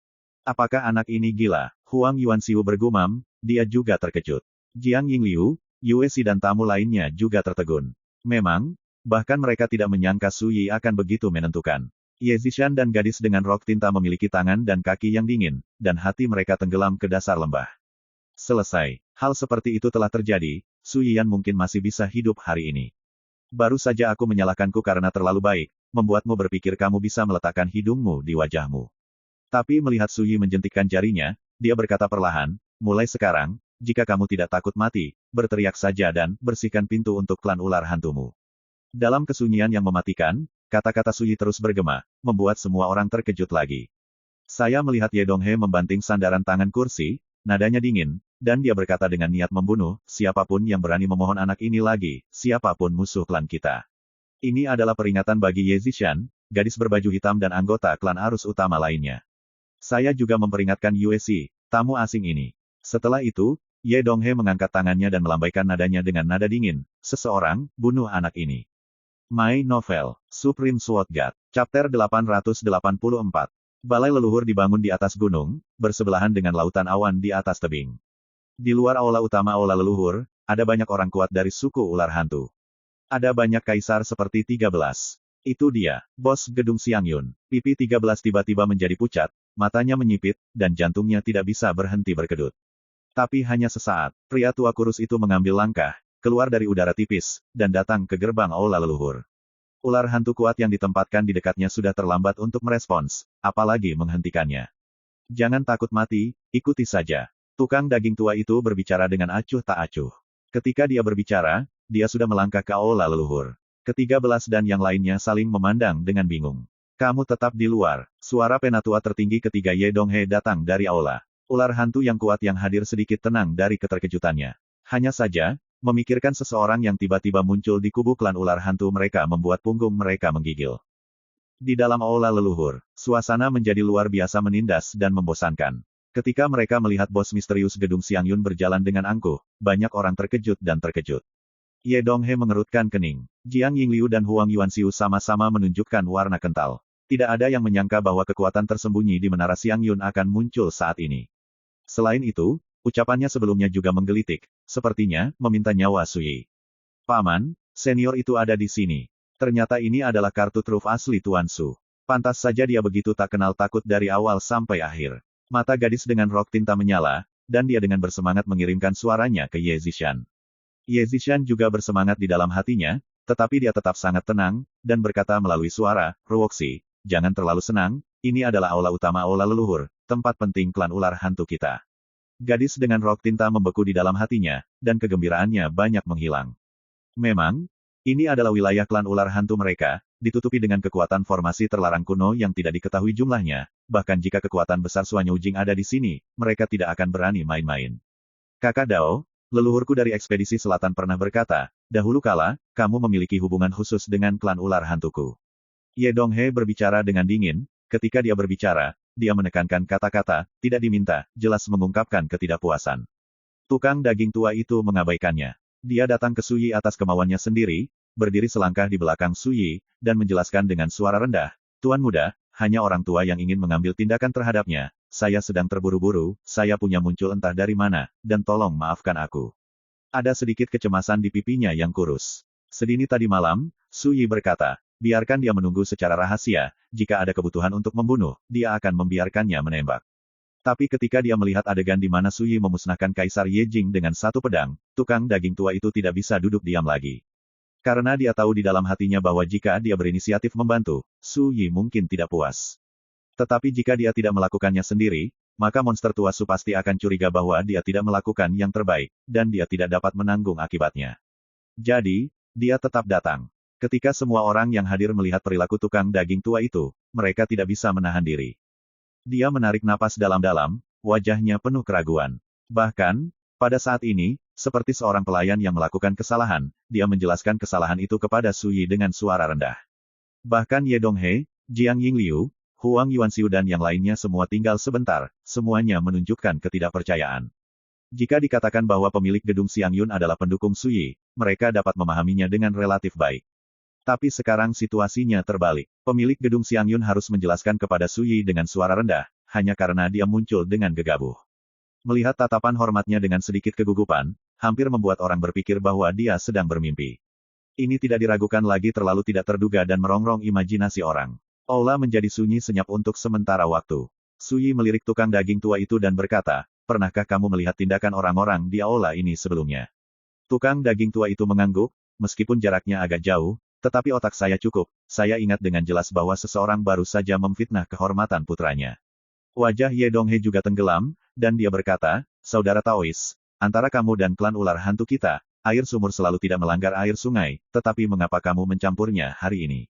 Apakah anak ini gila? Huang Yuanxiu bergumam, dia juga terkejut. Jiang Yingliu, Yue Si dan tamu lainnya juga tertegun. Memang, bahkan mereka tidak menyangka Suyi akan begitu menentukan. Ye Zishan dan gadis dengan rok tinta memiliki tangan dan kaki yang dingin, dan hati mereka tenggelam ke dasar lembah. Selesai. Hal seperti itu telah terjadi, Su Yian mungkin masih bisa hidup hari ini. Baru saja aku menyalahkanku karena terlalu baik, membuatmu berpikir kamu bisa meletakkan hidungmu di wajahmu. Tapi melihat Su Yi menjentikkan jarinya, dia berkata perlahan, mulai sekarang, jika kamu tidak takut mati, berteriak saja dan bersihkan pintu untuk klan ular hantumu. Dalam kesunyian yang mematikan, kata-kata Su Yi terus bergema, membuat semua orang terkejut lagi. Saya melihat Ye Donghe membanting sandaran tangan kursi, nadanya dingin, dan dia berkata dengan niat membunuh, siapapun yang berani memohon anak ini lagi, siapapun musuh klan kita. Ini adalah peringatan bagi Ye Zishan, gadis berbaju hitam dan anggota klan arus utama lainnya. Saya juga memperingatkan Yue Si, tamu asing ini. Setelah itu, Ye Donghe mengangkat tangannya dan melambaikan nadanya dengan nada dingin, seseorang, bunuh anak ini. My Novel, Supreme Sword God, Chapter 884. Balai leluhur dibangun di atas gunung, bersebelahan dengan lautan awan di atas tebing. Di luar aula utama aula leluhur, ada banyak orang kuat dari suku ular hantu. Ada banyak kaisar seperti 13. Itu dia, bos gedung Xiangyun. Pipi 13 tiba-tiba menjadi pucat, matanya menyipit, dan jantungnya tidak bisa berhenti berkedut. Tapi hanya sesaat, pria tua kurus itu mengambil langkah, keluar dari udara tipis, dan datang ke gerbang aula leluhur. Ular hantu kuat yang ditempatkan di dekatnya sudah terlambat untuk merespons, apalagi menghentikannya. Jangan takut mati, ikuti saja. Tukang daging tua itu berbicara dengan acuh tak acuh. Ketika dia berbicara, dia sudah melangkah ke aula leluhur. Ke-13 dan yang lainnya saling memandang dengan bingung. Kamu tetap di luar. Suara penatua tertinggi ketiga Ye Donghe datang dari aula. Ular hantu yang kuat yang hadir sedikit tenang dari keterkejutannya. Hanya saja, memikirkan seseorang yang tiba-tiba muncul di kubu klan ular hantu mereka membuat punggung mereka menggigil. Di dalam aula leluhur, suasana menjadi luar biasa menindas dan membosankan. Ketika mereka melihat bos misterius gedung Xiangyun berjalan dengan angkuh, banyak orang terkejut dan terkejut. Ye Donghe mengerutkan kening. Jiang Yingliu dan Huang Yuanxiu sama-sama menunjukkan warna kental. Tidak ada yang menyangka bahwa kekuatan tersembunyi di menara Xiangyun akan muncul saat ini. Selain itu, ucapannya sebelumnya juga menggelitik, sepertinya meminta nyawa Su Yi. Paman, senior itu ada di sini. Ternyata ini adalah kartu truf asli Tuan Su. Pantas saja dia begitu tak kenal takut dari awal sampai akhir. Mata gadis dengan rok tinta menyala, dan dia dengan bersemangat mengirimkan suaranya ke Ye Zishan. Ye Zishan juga bersemangat di dalam hatinya, tetapi dia tetap sangat tenang, dan berkata melalui suara, Ruoxi, jangan terlalu senang, ini adalah aula utama aula leluhur, tempat penting klan ular hantu kita. Gadis dengan rok tinta membeku di dalam hatinya, dan kegembiraannya banyak menghilang. Memang, ini adalah wilayah klan ular hantu mereka, ditutupi dengan kekuatan formasi terlarang kuno yang tidak diketahui jumlahnya, bahkan jika kekuatan besar Suanyu Jing ada di sini, mereka tidak akan berani main-main. Kakak Dao, leluhurku dari ekspedisi selatan pernah berkata, dahulu kala, kamu memiliki hubungan khusus dengan klan ular hantuku. Ye Donghe berbicara dengan dingin, ketika dia berbicara, dia menekankan kata-kata, tidak diminta, jelas mengungkapkan ketidakpuasan. Tukang daging tua itu mengabaikannya. Dia datang ke Su Yi atas kemauannya sendiri, berdiri selangkah di belakang Su Yi, dan menjelaskan dengan suara rendah, Tuan muda, hanya orang tua yang ingin mengambil tindakan terhadapnya, saya sedang terburu-buru, saya punya muncul entah dari mana, dan tolong maafkan aku. Ada sedikit kecemasan di pipinya yang kurus. Sedini tadi malam, Su Yi berkata, biarkan dia menunggu secara rahasia, jika ada kebutuhan untuk membunuh, dia akan membiarkannya menembak. Tapi ketika dia melihat adegan di mana Su Yi memusnahkan Kaisar Ye Jing dengan satu pedang, tukang daging tua itu tidak bisa duduk diam lagi. Karena dia tahu di dalam hatinya bahwa jika dia berinisiatif membantu, Su Yi mungkin tidak puas. Tetapi jika dia tidak melakukannya sendiri, maka monster tua Su pasti akan curiga bahwa dia tidak melakukan yang terbaik, dan dia tidak dapat menanggung akibatnya. Jadi, dia tetap datang. Ketika semua orang yang hadir melihat perilaku tukang daging tua itu, mereka tidak bisa menahan diri. Dia menarik napas dalam-dalam, wajahnya penuh keraguan. Bahkan, pada saat ini, seperti seorang pelayan yang melakukan kesalahan, dia menjelaskan kesalahan itu kepada Su Yi dengan suara rendah. Bahkan Ye Donghe, Jiang Yingliu, Huang Yuanxiu dan yang lainnya semua tinggal sebentar, semuanya menunjukkan ketidakpercayaan. Jika dikatakan bahwa pemilik gedung Xiangyun adalah pendukung Su Yi, mereka dapat memahaminya dengan relatif baik. Tapi sekarang situasinya terbalik. Pemilik gedung Xiangyun harus menjelaskan kepada Su Yi dengan suara rendah, hanya karena dia muncul dengan gegabah. Melihat tatapan hormatnya dengan sedikit kegugupan, hampir membuat orang berpikir bahwa dia sedang bermimpi. Ini tidak diragukan lagi terlalu tidak terduga dan merongrong imajinasi orang. Aula menjadi sunyi senyap untuk sementara waktu. Suyi melirik tukang daging tua itu dan berkata, pernahkah kamu melihat tindakan orang-orang di aula ini sebelumnya? Tukang daging tua itu mengangguk, meskipun jaraknya agak jauh, tetapi otak saya cukup, saya ingat dengan jelas bahwa seseorang baru saja memfitnah kehormatan putranya. Wajah Ye Donghe juga tenggelam, dan dia berkata, Saudara Taois, antara kamu dan klan ular hantu kita, air sumur selalu tidak melanggar air sungai, tetapi mengapa kamu mencampurnya hari ini?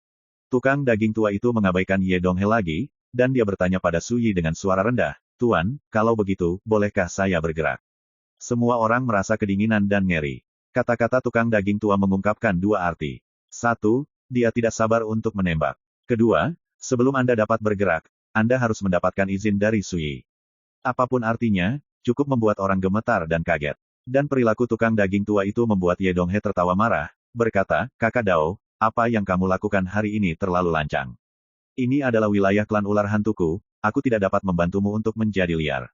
Tukang daging tua itu mengabaikan Ye Donghe lagi, dan dia bertanya pada Suyi dengan suara rendah, Tuan, kalau begitu, bolehkah saya bergerak? Semua orang merasa kedinginan dan ngeri. Kata-kata tukang daging tua mengungkapkan dua arti. Satu, dia tidak sabar untuk menembak. Kedua, sebelum Anda dapat bergerak, Anda harus mendapatkan izin dari Suyi. Apapun artinya, cukup membuat orang gemetar dan kaget. Dan perilaku tukang daging tua itu membuat Ye Donghe tertawa marah, berkata, Kakak Dao, apa yang kamu lakukan hari ini terlalu lancang. Ini adalah wilayah klan ular hantuku, aku tidak dapat membantumu untuk menjadi liar.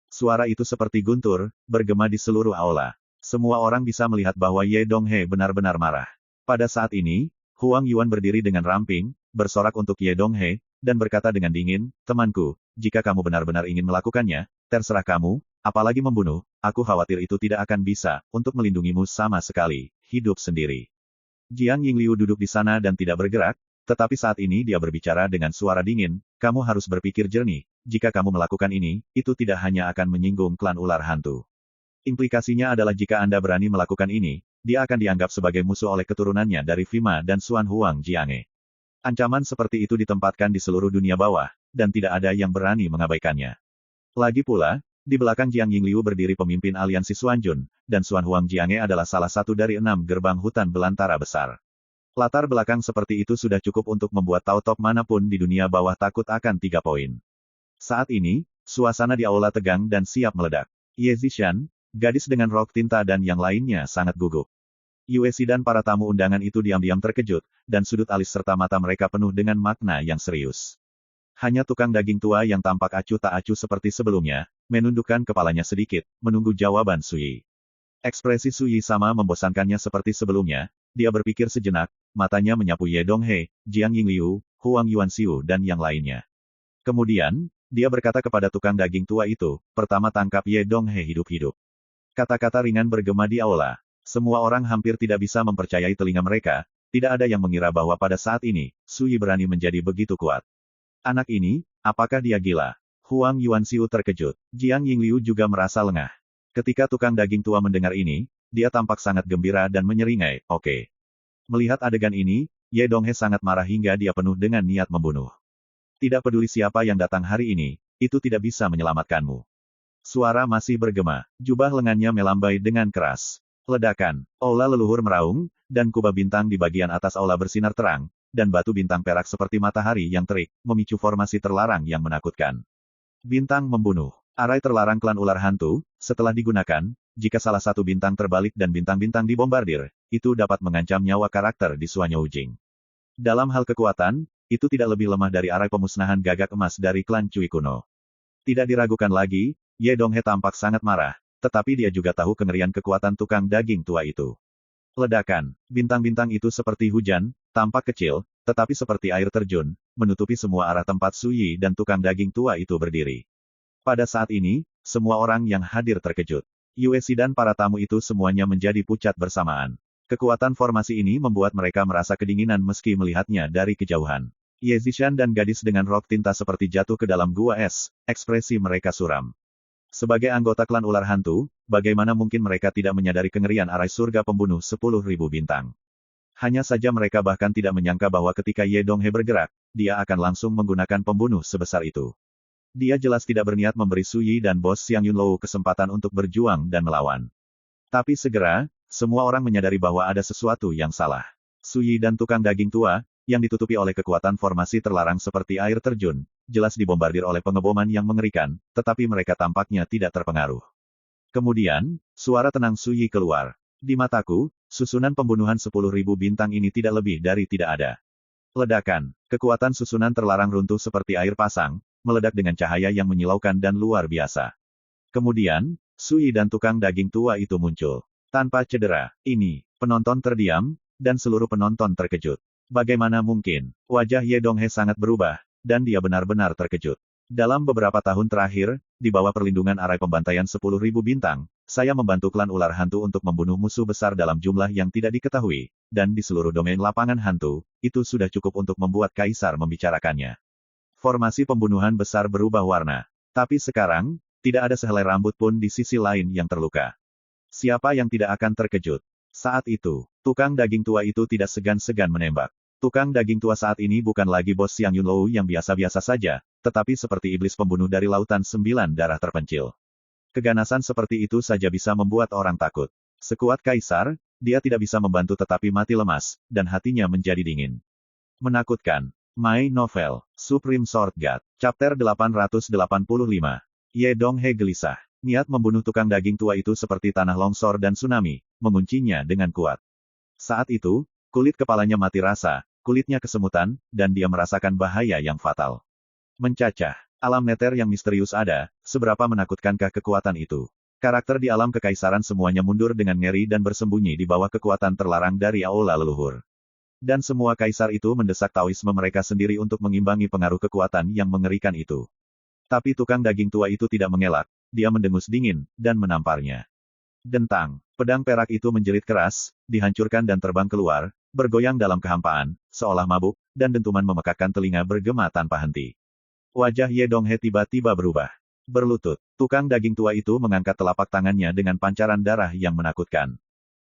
Suara itu seperti guntur, bergema di seluruh aula. Semua orang bisa melihat bahwa Ye Donghe benar-benar marah. Pada saat ini, Huang Yuan berdiri dengan ramping, bersorak untuk Ye Donghe, dan berkata dengan dingin, temanku, jika kamu benar-benar ingin melakukannya, terserah kamu, apalagi membunuh, aku khawatir itu tidak akan bisa, untuk melindungimu sama sekali, hidup sendiri. Jiang Yingliu duduk di sana dan tidak bergerak, tetapi saat ini dia berbicara dengan suara dingin, kamu harus berpikir jernih, jika kamu melakukan ini, itu tidak hanya akan menyinggung klan ular hantu. Implikasinya adalah jika Anda berani melakukan ini, dia akan dianggap sebagai musuh oleh keturunannya dari Fima dan Xuan Huang Jiange. Ancaman seperti itu ditempatkan di seluruh dunia bawah, dan tidak ada yang berani mengabaikannya. Lagi pula, di belakang Jiang Yingliu berdiri pemimpin aliansi Xuanjun, dan Xuan Huang Jiange adalah salah satu dari 6 gerbang hutan belantara besar. Latar belakang seperti itu sudah cukup untuk membuat Tao top manapun di dunia bawah takut akan 3 poin. Saat ini, suasana di aula tegang dan siap meledak. Ye Zishan, gadis dengan rok tinta dan yang lainnya sangat gugup. Yuesi dan para tamu undangan itu diam-diam terkejut, dan sudut alis serta mata mereka penuh dengan makna yang serius. Hanya tukang daging tua yang tampak acuh tak acuh seperti sebelumnya, menundukkan kepalanya sedikit, menunggu jawaban Suyi. Ekspresi Suyi sama membosankannya seperti sebelumnya, dia berpikir sejenak, matanya menyapu Ye Donghe, Jiang Yingliu, Huang Yuanxiu dan yang lainnya. Kemudian, dia berkata kepada tukang daging tua itu, pertama tangkap Ye Donghe hidup-hidup. Kata-kata ringan bergema di aula. Semua orang hampir tidak bisa mempercayai telinga mereka, tidak ada yang mengira bahwa pada saat ini, Suyi berani menjadi begitu kuat. Anak ini, apakah dia gila? Huang Yuanxiu terkejut. Jiang Yingliu juga merasa lengah. Ketika tukang daging tua mendengar ini, dia tampak sangat gembira dan menyeringai, oke. Melihat adegan ini, Ye Donghe sangat marah hingga dia penuh dengan niat membunuh. Tidak peduli siapa yang datang hari ini, itu tidak bisa menyelamatkanmu. Suara masih bergema, jubah lengannya melambai dengan keras. Ledakan, aula leluhur meraung, dan kubah bintang di bagian atas aula bersinar terang, dan batu bintang perak seperti matahari yang terik, memicu formasi terlarang yang menakutkan. Bintang membunuh. Arai terlarang klan ular hantu, setelah digunakan, jika salah satu bintang terbalik dan bintang-bintang dibombardir, itu dapat mengancam nyawa karakter di Suanyo Ujing. Dalam hal kekuatan, itu tidak lebih lemah dari arai pemusnahan gagak emas dari klan Cui kuno. Tidak diragukan lagi, Ye Donghe tampak sangat marah, tetapi dia juga tahu kengerian kekuatan tukang daging tua itu. Ledakan, bintang-bintang itu seperti hujan, tampak kecil, tetapi seperti air terjun, menutupi semua arah tempat Suyi dan tukang daging tua itu berdiri. Pada saat ini, semua orang yang hadir terkejut. Yuesi dan para tamu itu semuanya menjadi pucat bersamaan. Kekuatan formasi ini membuat mereka merasa kedinginan meski melihatnya dari kejauhan. Ye Zishan dan gadis dengan rok tinta seperti jatuh ke dalam gua es, ekspresi mereka suram. Sebagai anggota klan ular hantu, bagaimana mungkin mereka tidak menyadari kengerian arai surga pembunuh 10.000 bintang. Hanya saja mereka bahkan tidak menyangka bahwa ketika Ye Donghe bergerak, dia akan langsung menggunakan pembunuh sebesar itu. Dia jelas tidak berniat memberi Suyi dan bos Xiang Yunlou kesempatan untuk berjuang dan melawan. Tapi segera, semua orang menyadari bahwa ada sesuatu yang salah. Suyi dan tukang daging tua, yang ditutupi oleh kekuatan formasi terlarang seperti air terjun, jelas dibombardir oleh pengeboman yang mengerikan, tetapi mereka tampaknya tidak terpengaruh. Kemudian, suara tenang Suyi keluar. Di mataku, susunan pembunuhan 10.000 bintang ini tidak lebih dari tidak ada. Ledakan, kekuatan susunan terlarang runtuh seperti air pasang, meledak dengan cahaya yang menyilaukan dan luar biasa. Kemudian, Suyi dan tukang daging tua itu muncul. Tanpa cedera, ini, penonton terdiam, dan seluruh penonton terkejut. Bagaimana mungkin? Wajah Ye Donghe sangat berubah, dan dia benar-benar terkejut. Dalam beberapa tahun terakhir, di bawah perlindungan Arai Pembantaian 10.000 bintang, saya membantu klan ular hantu untuk membunuh musuh besar dalam jumlah yang tidak diketahui, dan di seluruh domain lapangan hantu, itu sudah cukup untuk membuat Kaisar membicarakannya. Formasi pembunuhan besar berubah warna. Tapi sekarang, tidak ada sehelai rambut pun di sisi lain yang terluka. Siapa yang tidak akan terkejut? Saat itu, tukang daging tua itu tidak segan-segan menembak. Tukang daging tua saat ini bukan lagi bos Xiang Yunlou yang biasa-biasa saja, tetapi seperti iblis pembunuh dari lautan 9 darah terpencil. Keganasan seperti itu saja bisa membuat orang takut. Sekuat Kaisar, dia tidak bisa membantu tetapi mati lemas, dan hatinya menjadi dingin. Menakutkan. My Novel, Supreme Sword God, Chapter 885. Ye Donghe gelisah. Niat membunuh tukang daging tua itu seperti tanah longsor dan tsunami, menguncinya dengan kuat. Saat itu, kulit kepalanya mati rasa, kulitnya kesemutan, dan dia merasakan bahaya yang fatal. Mencacah. Alam neter yang misterius ada, seberapa menakutkankah kekuatan itu? Karakter di alam kekaisaran semuanya mundur dengan ngeri dan bersembunyi di bawah kekuatan terlarang dari aula leluhur. Dan semua kaisar itu mendesak Taoisme mereka sendiri untuk mengimbangi pengaruh kekuatan yang mengerikan itu. Tapi tukang daging tua itu tidak mengelak, dia mendengus dingin, dan menamparnya. Dentang, pedang perak itu menjerit keras, dihancurkan dan terbang keluar, bergoyang dalam kehampaan, seolah mabuk, dan dentuman memekakkan telinga bergema tanpa henti. Wajah Ye Donghe tiba-tiba berubah. Berlutut, tukang daging tua itu mengangkat telapak tangannya dengan pancaran darah yang menakutkan.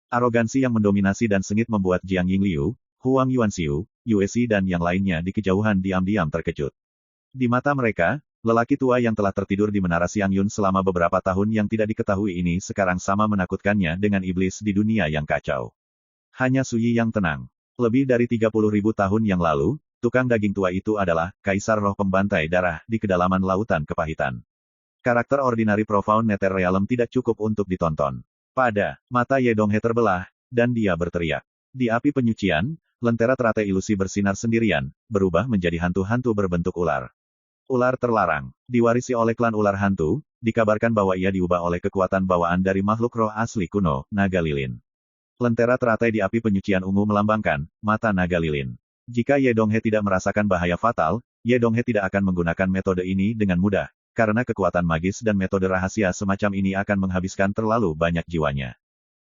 Arogansi yang mendominasi dan sengit membuat Jiang Yingliu, Huang Yuanxiu, Yuesi dan yang lainnya di kejauhan diam-diam terkejut. Di mata mereka, lelaki tua yang telah tertidur di menara Xiangyun selama beberapa tahun yang tidak diketahui ini sekarang sama menakutkannya dengan iblis di dunia yang kacau. Hanya Suyi yang tenang. Lebih dari 30.000 tahun yang lalu, tukang daging tua itu adalah Kaisar Roh Pembantai Darah di kedalaman lautan kepahitan. Karakter ordinary profound nether realm tidak cukup untuk ditonton. Pada mata Ye Donghe terbelah, dan dia berteriak. Di api penyucian, lentera teratai ilusi bersinar sendirian, berubah menjadi hantu-hantu berbentuk ular. Ular terlarang, diwarisi oleh klan ular hantu, dikabarkan bahwa ia diubah oleh kekuatan bawaan dari makhluk roh asli kuno, naga lilin. Lentera teratai di api penyucian ungu melambangkan mata naga lilin. Jika Ye Donghe tidak merasakan bahaya fatal, Ye Donghe tidak akan menggunakan metode ini dengan mudah, karena kekuatan magis dan metode rahasia semacam ini akan menghabiskan terlalu banyak jiwanya.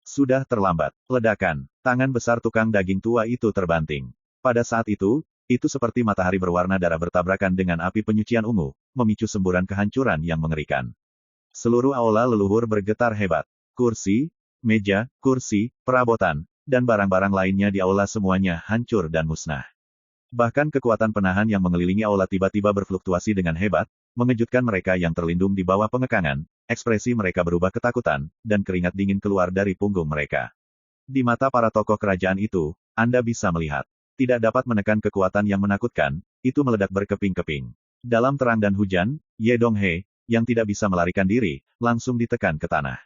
Sudah terlambat. Ledakan. Tangan besar tukang daging tua itu terbanting. Pada saat itu seperti matahari berwarna darah bertabrakan dengan api penyucian ungu, memicu semburan kehancuran yang mengerikan. Seluruh aula leluhur bergetar hebat. Kursi, meja, kursi, perabotan, dan barang-barang lainnya di aula semuanya hancur dan musnah. Bahkan kekuatan penahan yang mengelilingi aula tiba-tiba berfluktuasi dengan hebat, mengejutkan mereka yang terlindung di bawah pengekangan, ekspresi mereka berubah ketakutan, dan keringat dingin keluar dari punggung mereka. Di mata para tokoh kerajaan itu, Anda bisa melihat. Tidak dapat menekan kekuatan yang menakutkan, itu meledak berkeping-keping. Dalam terang dan hujan, Ye Donghe, yang tidak bisa melarikan diri, langsung ditekan ke tanah.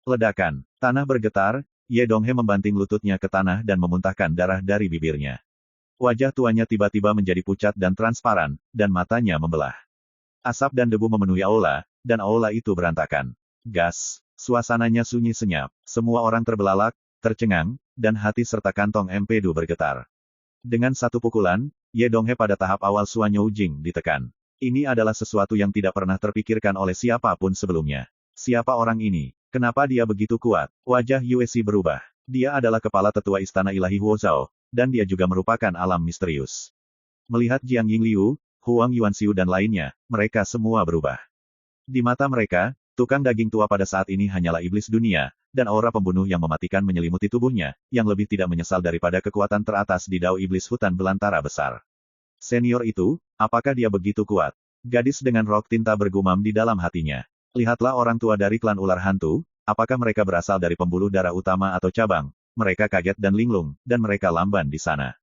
Ledakan. Tanah bergetar, Ye Donghe membanting lututnya ke tanah dan memuntahkan darah dari bibirnya. Wajah tuanya tiba-tiba menjadi pucat dan transparan, dan matanya membelah. Asap dan debu memenuhi aula, dan aula itu berantakan. Gas. Suasananya sunyi senyap. Semua orang terbelalak, tercengang, dan hati serta kantong empedu bergetar. Dengan satu pukulan, Ye Donghe pada tahap awal Suanyou Jing ditekan. Ini adalah sesuatu yang tidak pernah terpikirkan oleh siapapun sebelumnya. Siapa orang ini? Kenapa dia begitu kuat? Wajah Yuesi berubah. Dia adalah kepala tetua istana ilahi Huozhao, dan dia juga merupakan alam misterius. Melihat Jiang Yingliu, Huang Yuanxiu dan lainnya, mereka semua berubah. Di mata mereka, tukang daging tua pada saat ini hanyalah iblis dunia, dan aura pembunuh yang mematikan menyelimuti tubuhnya, yang lebih tidak menyesal daripada kekuatan teratas di dao iblis hutan belantara besar. Senior itu, apakah dia begitu kuat? Gadis dengan rok tinta bergumam di dalam hatinya. Lihatlah orang tua dari klan ular hantu, apakah mereka berasal dari pembuluh darah utama atau cabang? Mereka kaget dan linglung, dan mereka lamban di sana.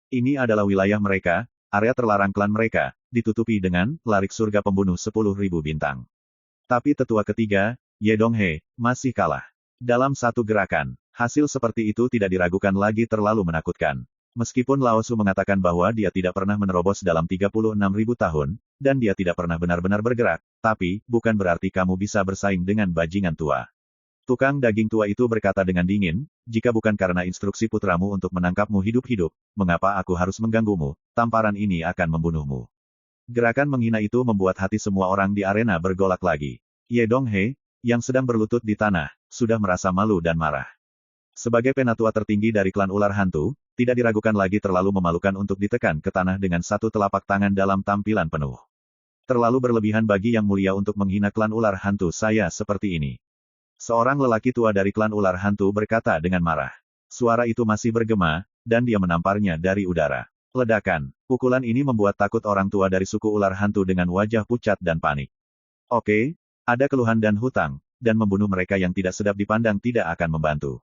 Ini adalah wilayah mereka, area terlarang klan mereka, ditutupi dengan larik surga pembunuh 10.000 bintang. Tapi tetua ketiga, Ye Donghe, masih kalah. Dalam satu gerakan, hasil seperti itu tidak diragukan lagi terlalu menakutkan. Meskipun Lao Su mengatakan bahwa dia tidak pernah menerobos dalam 36.000 tahun, dan dia tidak pernah benar-benar bergerak, tapi, bukan berarti kamu bisa bersaing dengan bajingan tua. Tukang daging tua itu berkata dengan dingin, jika bukan karena instruksi putramu untuk menangkapmu hidup-hidup, mengapa aku harus mengganggumu? Tamparan ini akan membunuhmu. Gerakan menghina itu membuat hati semua orang di arena bergolak lagi. Ye Donghae, yang sedang berlutut di tanah, sudah merasa malu dan marah. Sebagai penatua tertinggi dari klan ular hantu, tidak diragukan lagi terlalu memalukan untuk ditekan ke tanah dengan satu telapak tangan dalam tampilan penuh. Terlalu berlebihan bagi yang mulia untuk menghina klan ular hantu saya seperti ini. Seorang lelaki tua dari klan ular hantu berkata dengan marah. Suara itu masih bergema, dan dia menamparnya dari udara. Ledakan. Pukulan ini membuat takut orang tua dari suku ular hantu dengan wajah pucat dan panik. Oke, ada keluhan dan hutang, dan membunuh mereka yang tidak sedap dipandang tidak akan membantu.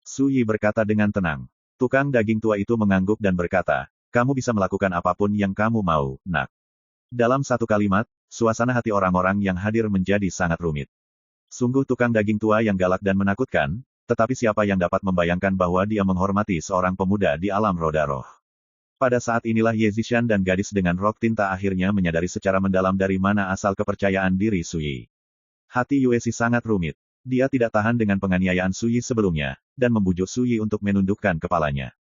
Su Yi berkata dengan tenang. Tukang daging tua itu mengangguk dan berkata, kamu bisa melakukan apapun yang kamu mau, nak. Dalam satu kalimat, suasana hati orang-orang yang hadir menjadi sangat rumit. Sungguh tukang daging tua yang galak dan menakutkan, tetapi siapa yang dapat membayangkan bahwa dia menghormati seorang pemuda di alam roda roh. Pada saat inilah Ye Zishan dan gadis dengan rok tinta akhirnya menyadari secara mendalam dari mana asal kepercayaan diri Su Yi. Hati Yue Si sangat rumit. Dia tidak tahan dengan penganiayaan Su Yi sebelumnya, dan membujuk Su Yi untuk menundukkan kepalanya.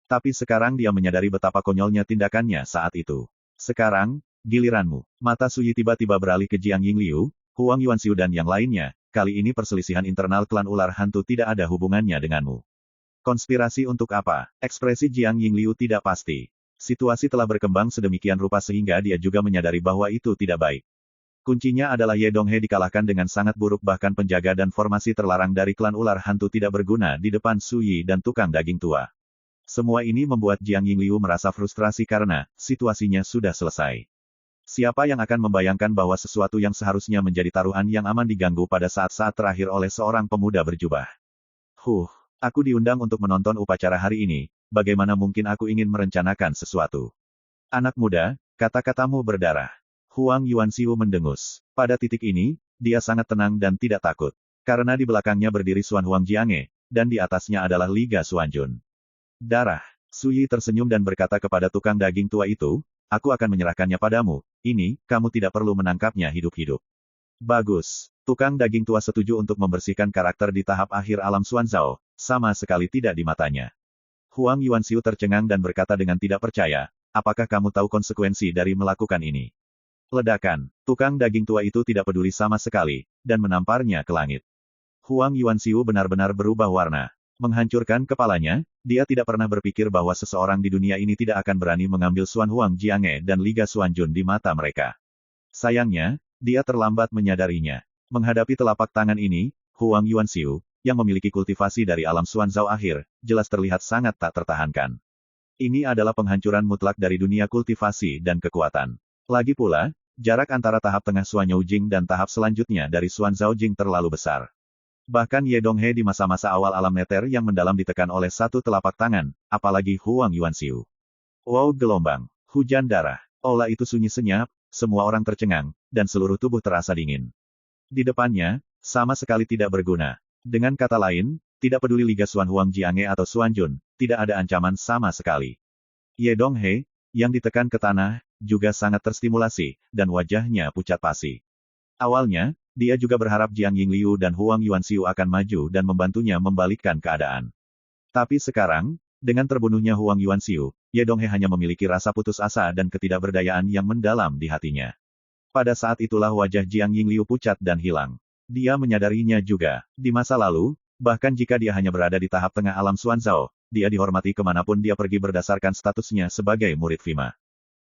Tapi sekarang dia menyadari betapa konyolnya tindakannya saat itu. Sekarang, giliranmu. Mata Su Yi tiba-tiba beralih ke Jiang Yingliu, Huang Yuanxiu dan yang lainnya, kali ini perselisihan internal klan ular hantu tidak ada hubungannya denganmu. Konspirasi untuk apa? Ekspresi Jiang Yingliu tidak pasti. Situasi telah berkembang sedemikian rupa sehingga dia juga menyadari bahwa itu tidak baik. Kuncinya adalah Ye Donghae dikalahkan dengan sangat buruk bahkan penjaga dan formasi terlarang dari klan ular hantu tidak berguna di depan Su Yi dan tukang daging tua. Semua ini membuat Jiang Yingliu merasa frustrasi karena situasinya sudah selesai. Siapa yang akan membayangkan bahwa sesuatu yang seharusnya menjadi taruhan yang aman diganggu pada saat-saat terakhir oleh seorang pemuda berjubah. Aku diundang untuk menonton upacara hari ini, bagaimana mungkin aku ingin merencanakan sesuatu? Anak muda, kata-katamu berdarah. Huang Yuanxiu mendengus. Pada titik ini, dia sangat tenang dan tidak takut. Karena di belakangnya berdiri Xuan Huang Jiange, dan di atasnya adalah Liga Xuanjun. Darah. Su Yi tersenyum dan berkata kepada tukang daging tua itu, aku akan menyerahkannya padamu, ini, kamu tidak perlu menangkapnya hidup-hidup. Bagus. Tukang daging tua setuju untuk membersihkan karakter di tahap akhir alam Xuanzhao, sama sekali tidak di matanya. Huang Yuanxiu tercengang dan berkata dengan tidak percaya, apakah kamu tahu konsekuensi dari melakukan ini? Ledakan. Tukang daging tua itu tidak peduli sama sekali, dan menamparnya ke langit. Huang Yuanxiu benar-benar berubah warna. Menghancurkan kepalanya, dia tidak pernah berpikir bahwa seseorang di dunia ini tidak akan berani mengambil Xuan Huang Jiange dan Liga Xuanjun di mata mereka. Sayangnya, dia terlambat menyadarinya. Menghadapi telapak tangan ini, Huang Yuanxiu, yang memiliki kultivasi dari alam Xuanzhao akhir, jelas terlihat sangat tak tertahankan. Ini adalah penghancuran mutlak dari dunia kultivasi dan kekuatan. Lagi pula, jarak antara tahap tengah Xuanyou Jing dan tahap selanjutnya dari Xuanzhao Jing terlalu besar. Bahkan Ye Donghae di masa-masa awal alam neter yang mendalam ditekan oleh satu telapak tangan, apalagi Huang Yuanxiu. Wow gelombang, hujan darah, aula itu sunyi senyap, semua orang tercengang, dan seluruh tubuh terasa dingin. Di depannya, sama sekali tidak berguna. Dengan kata lain, tidak peduli Liga Xuan Huang Jiange atau Xuanjun, tidak ada ancaman sama sekali. Ye Donghae, yang ditekan ke tanah, juga sangat terstimulasi, dan wajahnya pucat pasi. Awalnya, dia juga berharap Jiang Yingliu dan Huang Yuanxiu akan maju dan membantunya membalikkan keadaan. Tapi sekarang, dengan terbunuhnya Huang Yuanxiu, Ye Donghae hanya memiliki rasa putus asa dan ketidakberdayaan yang mendalam di hatinya. Pada saat itulah wajah Jiang Yingliu pucat dan hilang. Dia menyadarinya juga. Di masa lalu, bahkan jika dia hanya berada di tahap tengah alam Xuanzhao, dia dihormati kemanapun dia pergi berdasarkan statusnya sebagai murid Fima.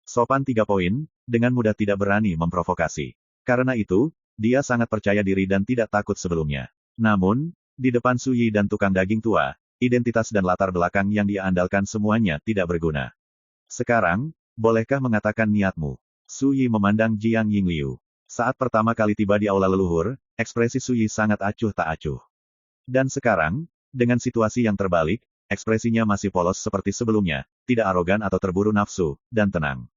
Sopan 3 poin, dengan mudah tidak berani memprovokasi. Karena itu, dia sangat percaya diri dan tidak takut sebelumnya. Namun, di depan Su Yi dan tukang daging tua, identitas dan latar belakang yang dia andalkan semuanya tidak berguna. Sekarang, bolehkah mengatakan niatmu? Su Yi memandang Jiang Yingliu. Saat pertama kali tiba di aula leluhur, ekspresi Su Yi sangat acuh tak acuh. Dan sekarang, dengan situasi yang terbalik, ekspresinya masih polos seperti sebelumnya, tidak arogan atau terburu nafsu, dan tenang.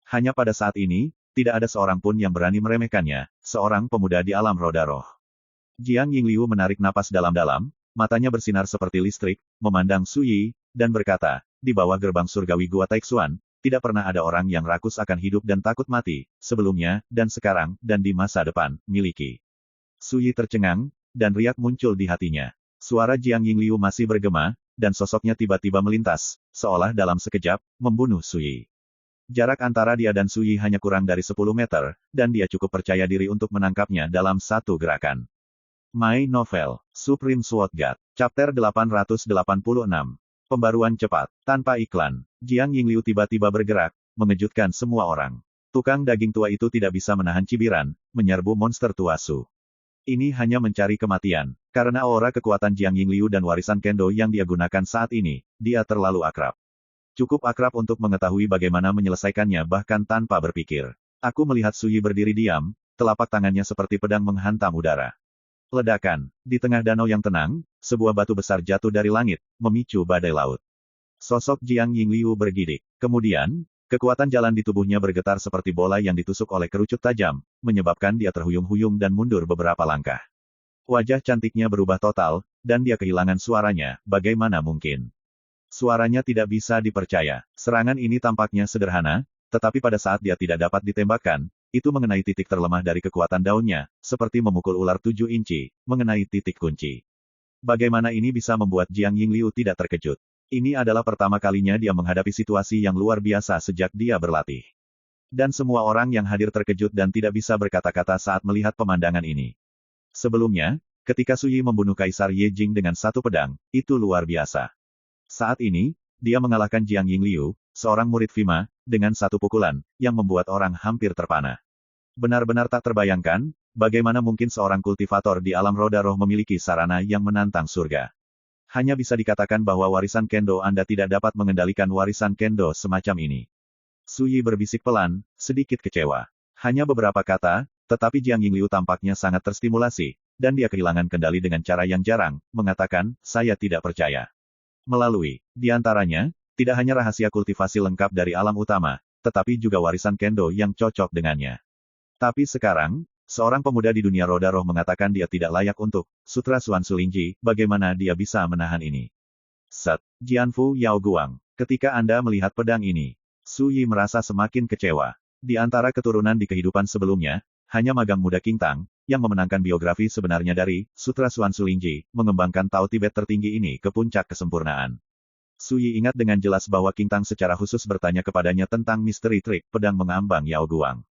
Hanya pada saat ini, tidak ada seorang pun yang berani meremehkannya, seorang pemuda di alam roda roh. Jiang Yingliu menarik napas dalam-dalam, matanya bersinar seperti listrik, memandang Su Yi, dan berkata, di bawah gerbang surgawi Gua Taixuan, tidak pernah ada orang yang rakus akan hidup dan takut mati, sebelumnya, dan sekarang, dan di masa depan, miliki. Su Yi tercengang, dan riak muncul di hatinya. Suara Jiang Yingliu masih bergema, dan sosoknya tiba-tiba melintas, seolah dalam sekejap, membunuh Suyi. Jarak antara dia dan Suyi hanya kurang dari 10 meter, dan dia cukup percaya diri untuk menangkapnya dalam satu gerakan. My Novel, Supreme Sword God, Chapter 886. Pembaruan cepat, tanpa iklan. Jiang Yingliu tiba-tiba bergerak, mengejutkan semua orang. Tukang daging tua itu tidak bisa menahan cibiran, menyerbu monster tua Su. Ini hanya mencari kematian. Karena aura kekuatan Jiang Yingliu dan warisan Kendo yang dia gunakan saat ini, dia terlalu akrab. Cukup akrab untuk mengetahui bagaimana menyelesaikannya bahkan tanpa berpikir. Aku melihat Suyi berdiri diam, telapak tangannya seperti pedang menghantam udara. Ledakan. Di tengah danau yang tenang, sebuah batu besar jatuh dari langit, memicu badai laut. Sosok Jiang Yingliu bergidik. Kemudian, kekuatan jalan di tubuhnya bergetar seperti bola yang ditusuk oleh kerucut tajam, menyebabkan dia terhuyung-huyung dan mundur beberapa langkah. Wajah cantiknya berubah total, dan dia kehilangan suaranya, bagaimana mungkin? Suaranya tidak bisa dipercaya. Serangan ini tampaknya sederhana, tetapi pada saat dia tidak dapat ditembakkan, itu mengenai titik terlemah dari kekuatan daunnya, seperti memukul ular 7 inci, mengenai titik kunci. Bagaimana ini bisa membuat Jiang Yingliu tidak terkejut? Ini adalah pertama kalinya dia menghadapi situasi yang luar biasa sejak dia berlatih. Dan semua orang yang hadir terkejut dan tidak bisa berkata-kata saat melihat pemandangan ini. Sebelumnya, ketika Suyi membunuh Kaisar Ye Jing dengan satu pedang, itu luar biasa. Saat ini, dia mengalahkan Jiang Yingliu, seorang murid Fima, dengan satu pukulan, yang membuat orang hampir terpana. Benar-benar tak terbayangkan, bagaimana mungkin seorang kultivator di alam roda roh memiliki sarana yang menantang surga. Hanya bisa dikatakan bahwa warisan Kendo Anda tidak dapat mengendalikan warisan Kendo semacam ini. Suyi berbisik pelan, sedikit kecewa. Hanya beberapa kata, tetapi Jiang Yingliu tampaknya sangat terstimulasi, dan dia kehilangan kendali dengan cara yang jarang, mengatakan, saya tidak percaya. Melalui, di antaranya, tidak hanya rahasia kultivasi lengkap dari alam utama, tetapi juga warisan Kendo yang cocok dengannya. Tapi sekarang, seorang pemuda di dunia roda roh mengatakan dia tidak layak untuk Sutra Suan Sulingji, bagaimana dia bisa menahan ini? Set, Jianfu Yao Guang, ketika Anda melihat pedang ini, Suyi merasa semakin kecewa. Di antara keturunan di kehidupan sebelumnya, hanya magang muda King Tang, yang memenangkan biografi sebenarnya dari Sutra Suan Sulingji, mengembangkan Tao Tibet tertinggi ini ke puncak kesempurnaan. Suyi ingat dengan jelas bahwa King Tang secara khusus bertanya kepadanya tentang misteri trik pedang mengambang Yao Guang.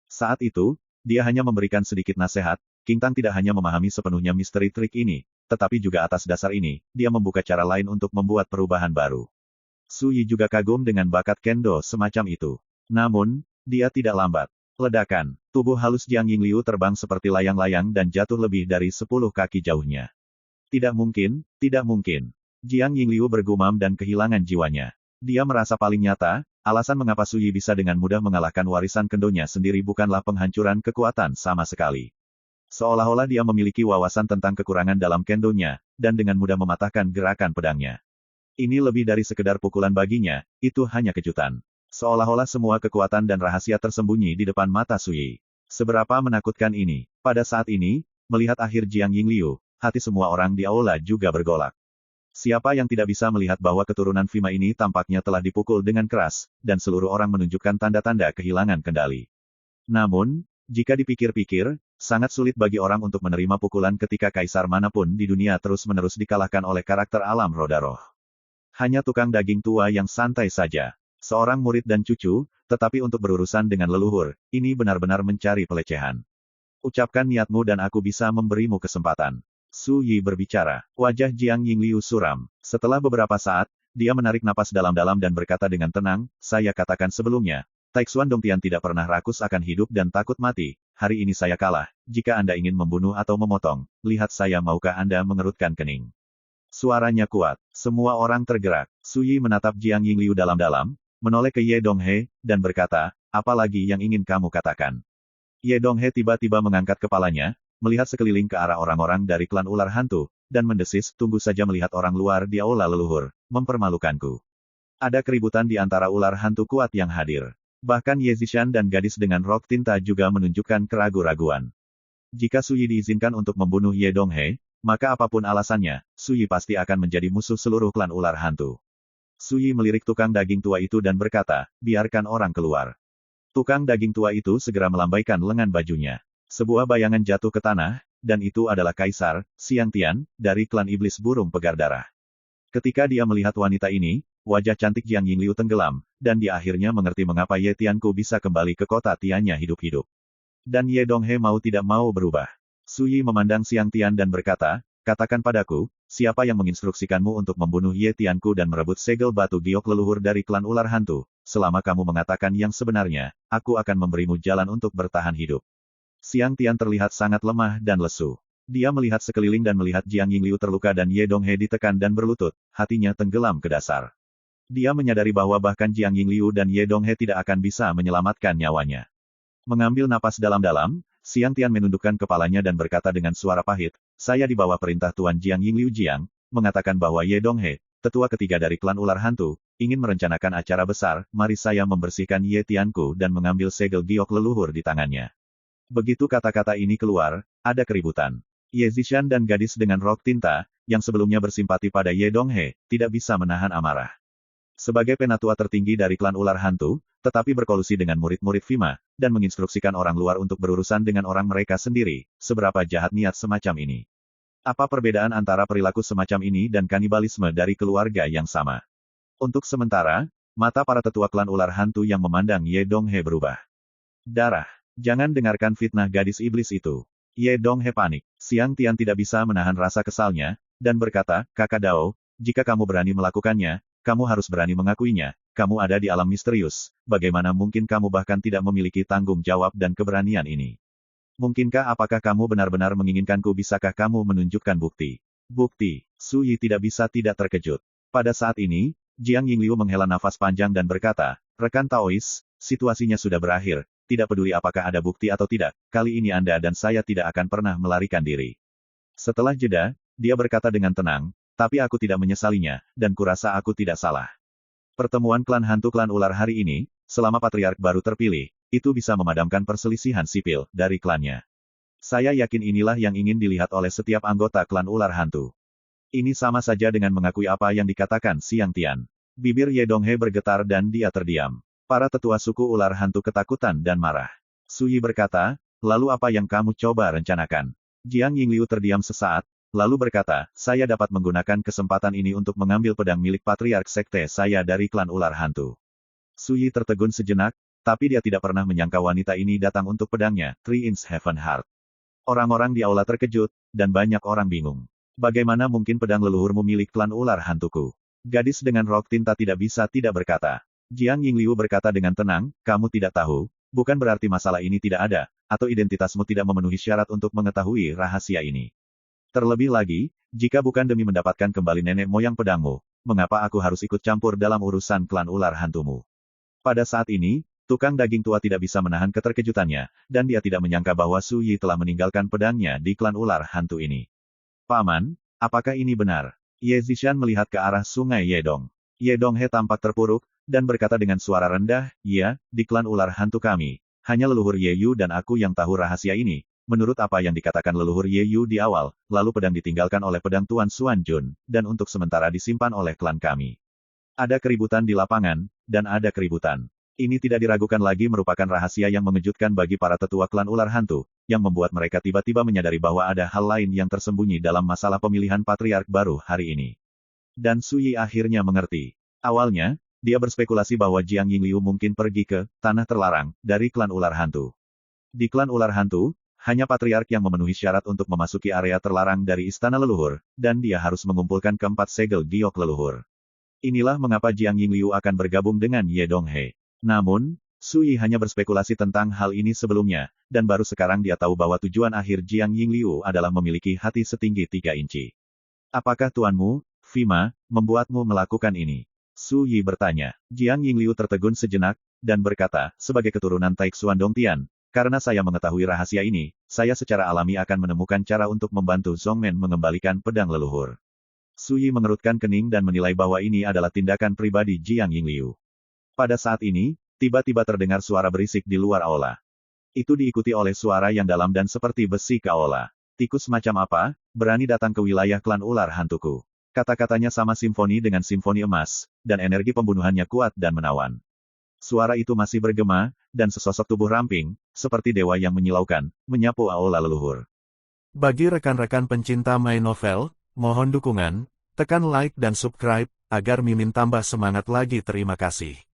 Saat itu, dia hanya memberikan sedikit nasihat, King Tang tidak hanya memahami sepenuhnya misteri trik ini, tetapi juga atas dasar ini, dia membuka cara lain untuk membuat perubahan baru. Suyi juga kagum dengan bakat Kendo semacam itu. Namun, dia tidak lambat. Ledakan, tubuh halus Jiang Yingliu terbang seperti layang-layang dan jatuh lebih dari 10 kaki jauhnya. Tidak mungkin, tidak mungkin. Jiang Yingliu bergumam dan kehilangan jiwanya. Dia merasa paling nyata, alasan mengapa Suyi bisa dengan mudah mengalahkan warisan Kendonya sendiri bukanlah penghancuran kekuatan sama sekali. Seolah-olah dia memiliki wawasan tentang kekurangan dalam Kendonya, dan dengan mudah mematahkan gerakan pedangnya. Ini lebih dari sekedar pukulan baginya, itu hanya kejutan. Seolah-olah semua kekuatan dan rahasia tersembunyi di depan mata Suyi. Seberapa menakutkan ini. Pada saat ini, melihat akhir Jiang Yingliu, hati semua orang di aula juga bergolak. Siapa yang tidak bisa melihat bahwa keturunan Fima ini tampaknya telah dipukul dengan keras, dan seluruh orang menunjukkan tanda-tanda kehilangan kendali. Namun, jika dipikir-pikir, sangat sulit bagi orang untuk menerima pukulan ketika kaisar manapun di dunia terus-menerus dikalahkan oleh karakter alam roda roh. Hanya tukang daging tua yang santai saja. Seorang murid dan cucu, tetapi untuk berurusan dengan leluhur, ini benar-benar mencari pelecehan. Ucapkan niatmu dan aku bisa memberimu kesempatan. Su Yi berbicara. Wajah Jiang Yingliu suram. Setelah beberapa saat, dia menarik napas dalam-dalam dan berkata dengan tenang, saya katakan sebelumnya, Taixuan Dongtian tidak pernah rakus akan hidup dan takut mati. Hari ini saya kalah. Jika Anda ingin membunuh atau memotong, lihat saya maukah Anda mengerutkan kening. Suaranya kuat. Semua orang tergerak. Su Yi menatap Jiang Yingliu dalam-dalam, menoleh ke Ye Donghe, dan berkata, apa lagi yang ingin kamu katakan? Ye Donghe tiba-tiba mengangkat kepalanya, melihat sekeliling ke arah orang-orang dari klan ular hantu, dan mendesis, tunggu saja melihat orang luar di aula leluhur, mempermalukanku. Ada keributan di antara ular hantu kuat yang hadir. Bahkan Ye Zishan dan gadis dengan rok tinta juga menunjukkan keraguan-raguan. Jika Su Yi diizinkan untuk membunuh Ye Donghe, maka apapun alasannya, Su Yi pasti akan menjadi musuh seluruh klan ular hantu. Su Yi melirik tukang daging tua itu dan berkata, biarkan orang keluar. Tukang daging tua itu segera melambaikan lengan bajunya. Sebuah bayangan jatuh ke tanah, dan itu adalah Kaisar, Xiang Tian, dari klan Iblis Burung Pegar Darah. Ketika dia melihat wanita ini, wajah cantik Jiang Yingliu tenggelam, dan dia akhirnya mengerti mengapa Ye Tianku bisa kembali ke kota Tiannya hidup-hidup. Dan Ye Donghe mau tidak mau berubah. Su Yi memandang Xiang Tian dan berkata, katakan padaku, siapa yang menginstruksikanmu untuk membunuh Ye Tianku dan merebut segel batu giok leluhur dari klan ular hantu? Selama kamu mengatakan yang sebenarnya, aku akan memberimu jalan untuk bertahan hidup. Xiang Tian terlihat sangat lemah dan lesu. Dia melihat sekeliling dan melihat Jiang Yingliu terluka dan Ye Donghe ditekan dan berlutut, hatinya tenggelam ke dasar. Dia menyadari bahwa bahkan Jiang Yingliu dan Ye Donghe tidak akan bisa menyelamatkan nyawanya. Mengambil napas dalam-dalam, Xiang Tian menundukkan kepalanya dan berkata dengan suara pahit, saya di bawah perintah Tuan Jiang Yingliu Jiang, mengatakan bahwa Ye Donghe, tetua ketiga dari klan ular hantu, ingin merencanakan acara besar, mari saya membersihkan Ye Tianku dan mengambil segel giok leluhur di tangannya. Begitu kata-kata ini keluar, ada keributan. Ye Zishan dan gadis dengan rok tinta, yang sebelumnya bersimpati pada Ye Donghe, tidak bisa menahan amarah. Sebagai penatua tertinggi dari klan ular hantu, tetapi berkolusi dengan murid-murid Fima, dan menginstruksikan orang luar untuk berurusan dengan orang mereka sendiri, seberapa jahat niat semacam ini. Apa perbedaan antara perilaku semacam ini dan kanibalisme dari keluarga yang sama? Untuk sementara, mata para tetua klan ular hantu yang memandang Ye Donghe berubah. Darah. Jangan dengarkan fitnah gadis iblis itu. Ye Donghe panik. Xiang Tian tidak bisa menahan rasa kesalnya, dan berkata, Kakak Dao, jika kamu berani melakukannya, kamu harus berani mengakuinya, kamu ada di alam misterius, bagaimana mungkin kamu bahkan tidak memiliki tanggung jawab dan keberanian ini? Mungkinkah apakah kamu benar-benar menginginkanku? Bisakah kamu menunjukkan bukti? Bukti. Su Yi tidak bisa tidak terkejut. Pada saat ini, Jiang Yingliu menghela nafas panjang dan berkata, rekan Taois, situasinya sudah berakhir, tidak peduli apakah ada bukti atau tidak, kali ini Anda dan saya tidak akan pernah melarikan diri. Setelah jeda, dia berkata dengan tenang, tapi aku tidak menyesalinya, dan kurasa aku tidak salah. Pertemuan klan hantu klan ular hari ini, selama patriark baru terpilih, itu bisa memadamkan perselisihan sipil dari klannya. Saya yakin inilah yang ingin dilihat oleh setiap anggota klan ular hantu. Ini sama saja dengan mengakui apa yang dikatakan Xiang Tian. Bibir Ye Donghe bergetar dan dia terdiam. Para tetua suku ular hantu ketakutan dan marah. Su Yi berkata, lalu apa yang kamu coba rencanakan? Jiang Yingliu terdiam sesaat, lalu berkata, saya dapat menggunakan kesempatan ini untuk mengambil pedang milik patriark sekte saya dari klan ular hantu. Su Yi tertegun sejenak, tapi dia tidak pernah menyangka wanita ini datang untuk pedangnya, Three Inch Heaven Heart. Orang-orang di aula terkejut, dan banyak orang bingung. Bagaimana mungkin pedang leluhurmu milik klan ular hantuku? Gadis dengan rok tinta tidak bisa tidak berkata. Jiang Yingliu berkata dengan tenang, kamu tidak tahu, bukan berarti masalah ini tidak ada, atau identitasmu tidak memenuhi syarat untuk mengetahui rahasia ini. Terlebih lagi, jika bukan demi mendapatkan kembali nenek moyang pedangmu, mengapa aku harus ikut campur dalam urusan klan ular hantumu? Pada saat ini, tukang daging tua tidak bisa menahan keterkejutannya, dan dia tidak menyangka bahwa Su Yi telah meninggalkan pedangnya di klan ular hantu ini. Paman, apakah ini benar? Ye Zishan melihat ke arah sungai Yedong. Ye Donghe tampak terpuruk, dan berkata dengan suara rendah, iya, di klan ular hantu kami, hanya leluhur Ye Yu dan aku yang tahu rahasia ini. Menurut apa yang dikatakan leluhur Ye Yu di awal, lalu pedang ditinggalkan oleh pedang Tuan Xuan Jun, dan untuk sementara disimpan oleh klan kami. Ada keributan di lapangan, dan ada keributan. Ini tidak diragukan lagi merupakan rahasia yang mengejutkan bagi para tetua klan ular hantu, yang membuat mereka tiba-tiba menyadari bahwa ada hal lain yang tersembunyi dalam masalah pemilihan patriark baru hari ini. Dan Su Yi akhirnya mengerti. Awalnya, dia berspekulasi bahwa Jiang Yingliu mungkin pergi ke tanah terlarang dari klan ular hantu. Di klan ular hantu, hanya patriark yang memenuhi syarat untuk memasuki area terlarang dari istana leluhur, dan dia harus mengumpulkan keempat segel giok leluhur. Inilah mengapa Jiang Yingliu akan bergabung dengan Ye Donghe. Namun, Su Yi hanya berspekulasi tentang hal ini sebelumnya, dan baru sekarang dia tahu bahwa tujuan akhir Jiang Yingliu adalah memiliki hati setinggi 3 inci. Apakah tuanmu, Fima, membuatmu melakukan ini? Su Yi bertanya. Jiang Yingliu tertegun sejenak, dan berkata, sebagai keturunan Taixuan Dongtian, karena saya mengetahui rahasia ini, saya secara alami akan menemukan cara untuk membantu Zhongmen mengembalikan pedang leluhur. Su Yi mengerutkan kening dan menilai bahwa ini adalah tindakan pribadi Jiang Yingliu. Pada saat ini, tiba-tiba terdengar suara berisik di luar aula. Itu diikuti oleh suara yang dalam dan seperti besi ke aula. Tikus macam apa, berani datang ke wilayah klan ular hantuku? Kata-katanya sama simfoni dengan simfoni emas, dan energi pembunuhannya kuat dan menawan. Suara itu masih bergema, dan sesosok tubuh ramping, seperti dewa yang menyilaukan, menyapu aula leluhur. Bagi rekan-rekan pencinta My Novel, mohon dukungan, tekan like dan subscribe, agar Mimin tambah semangat lagi. Terima kasih.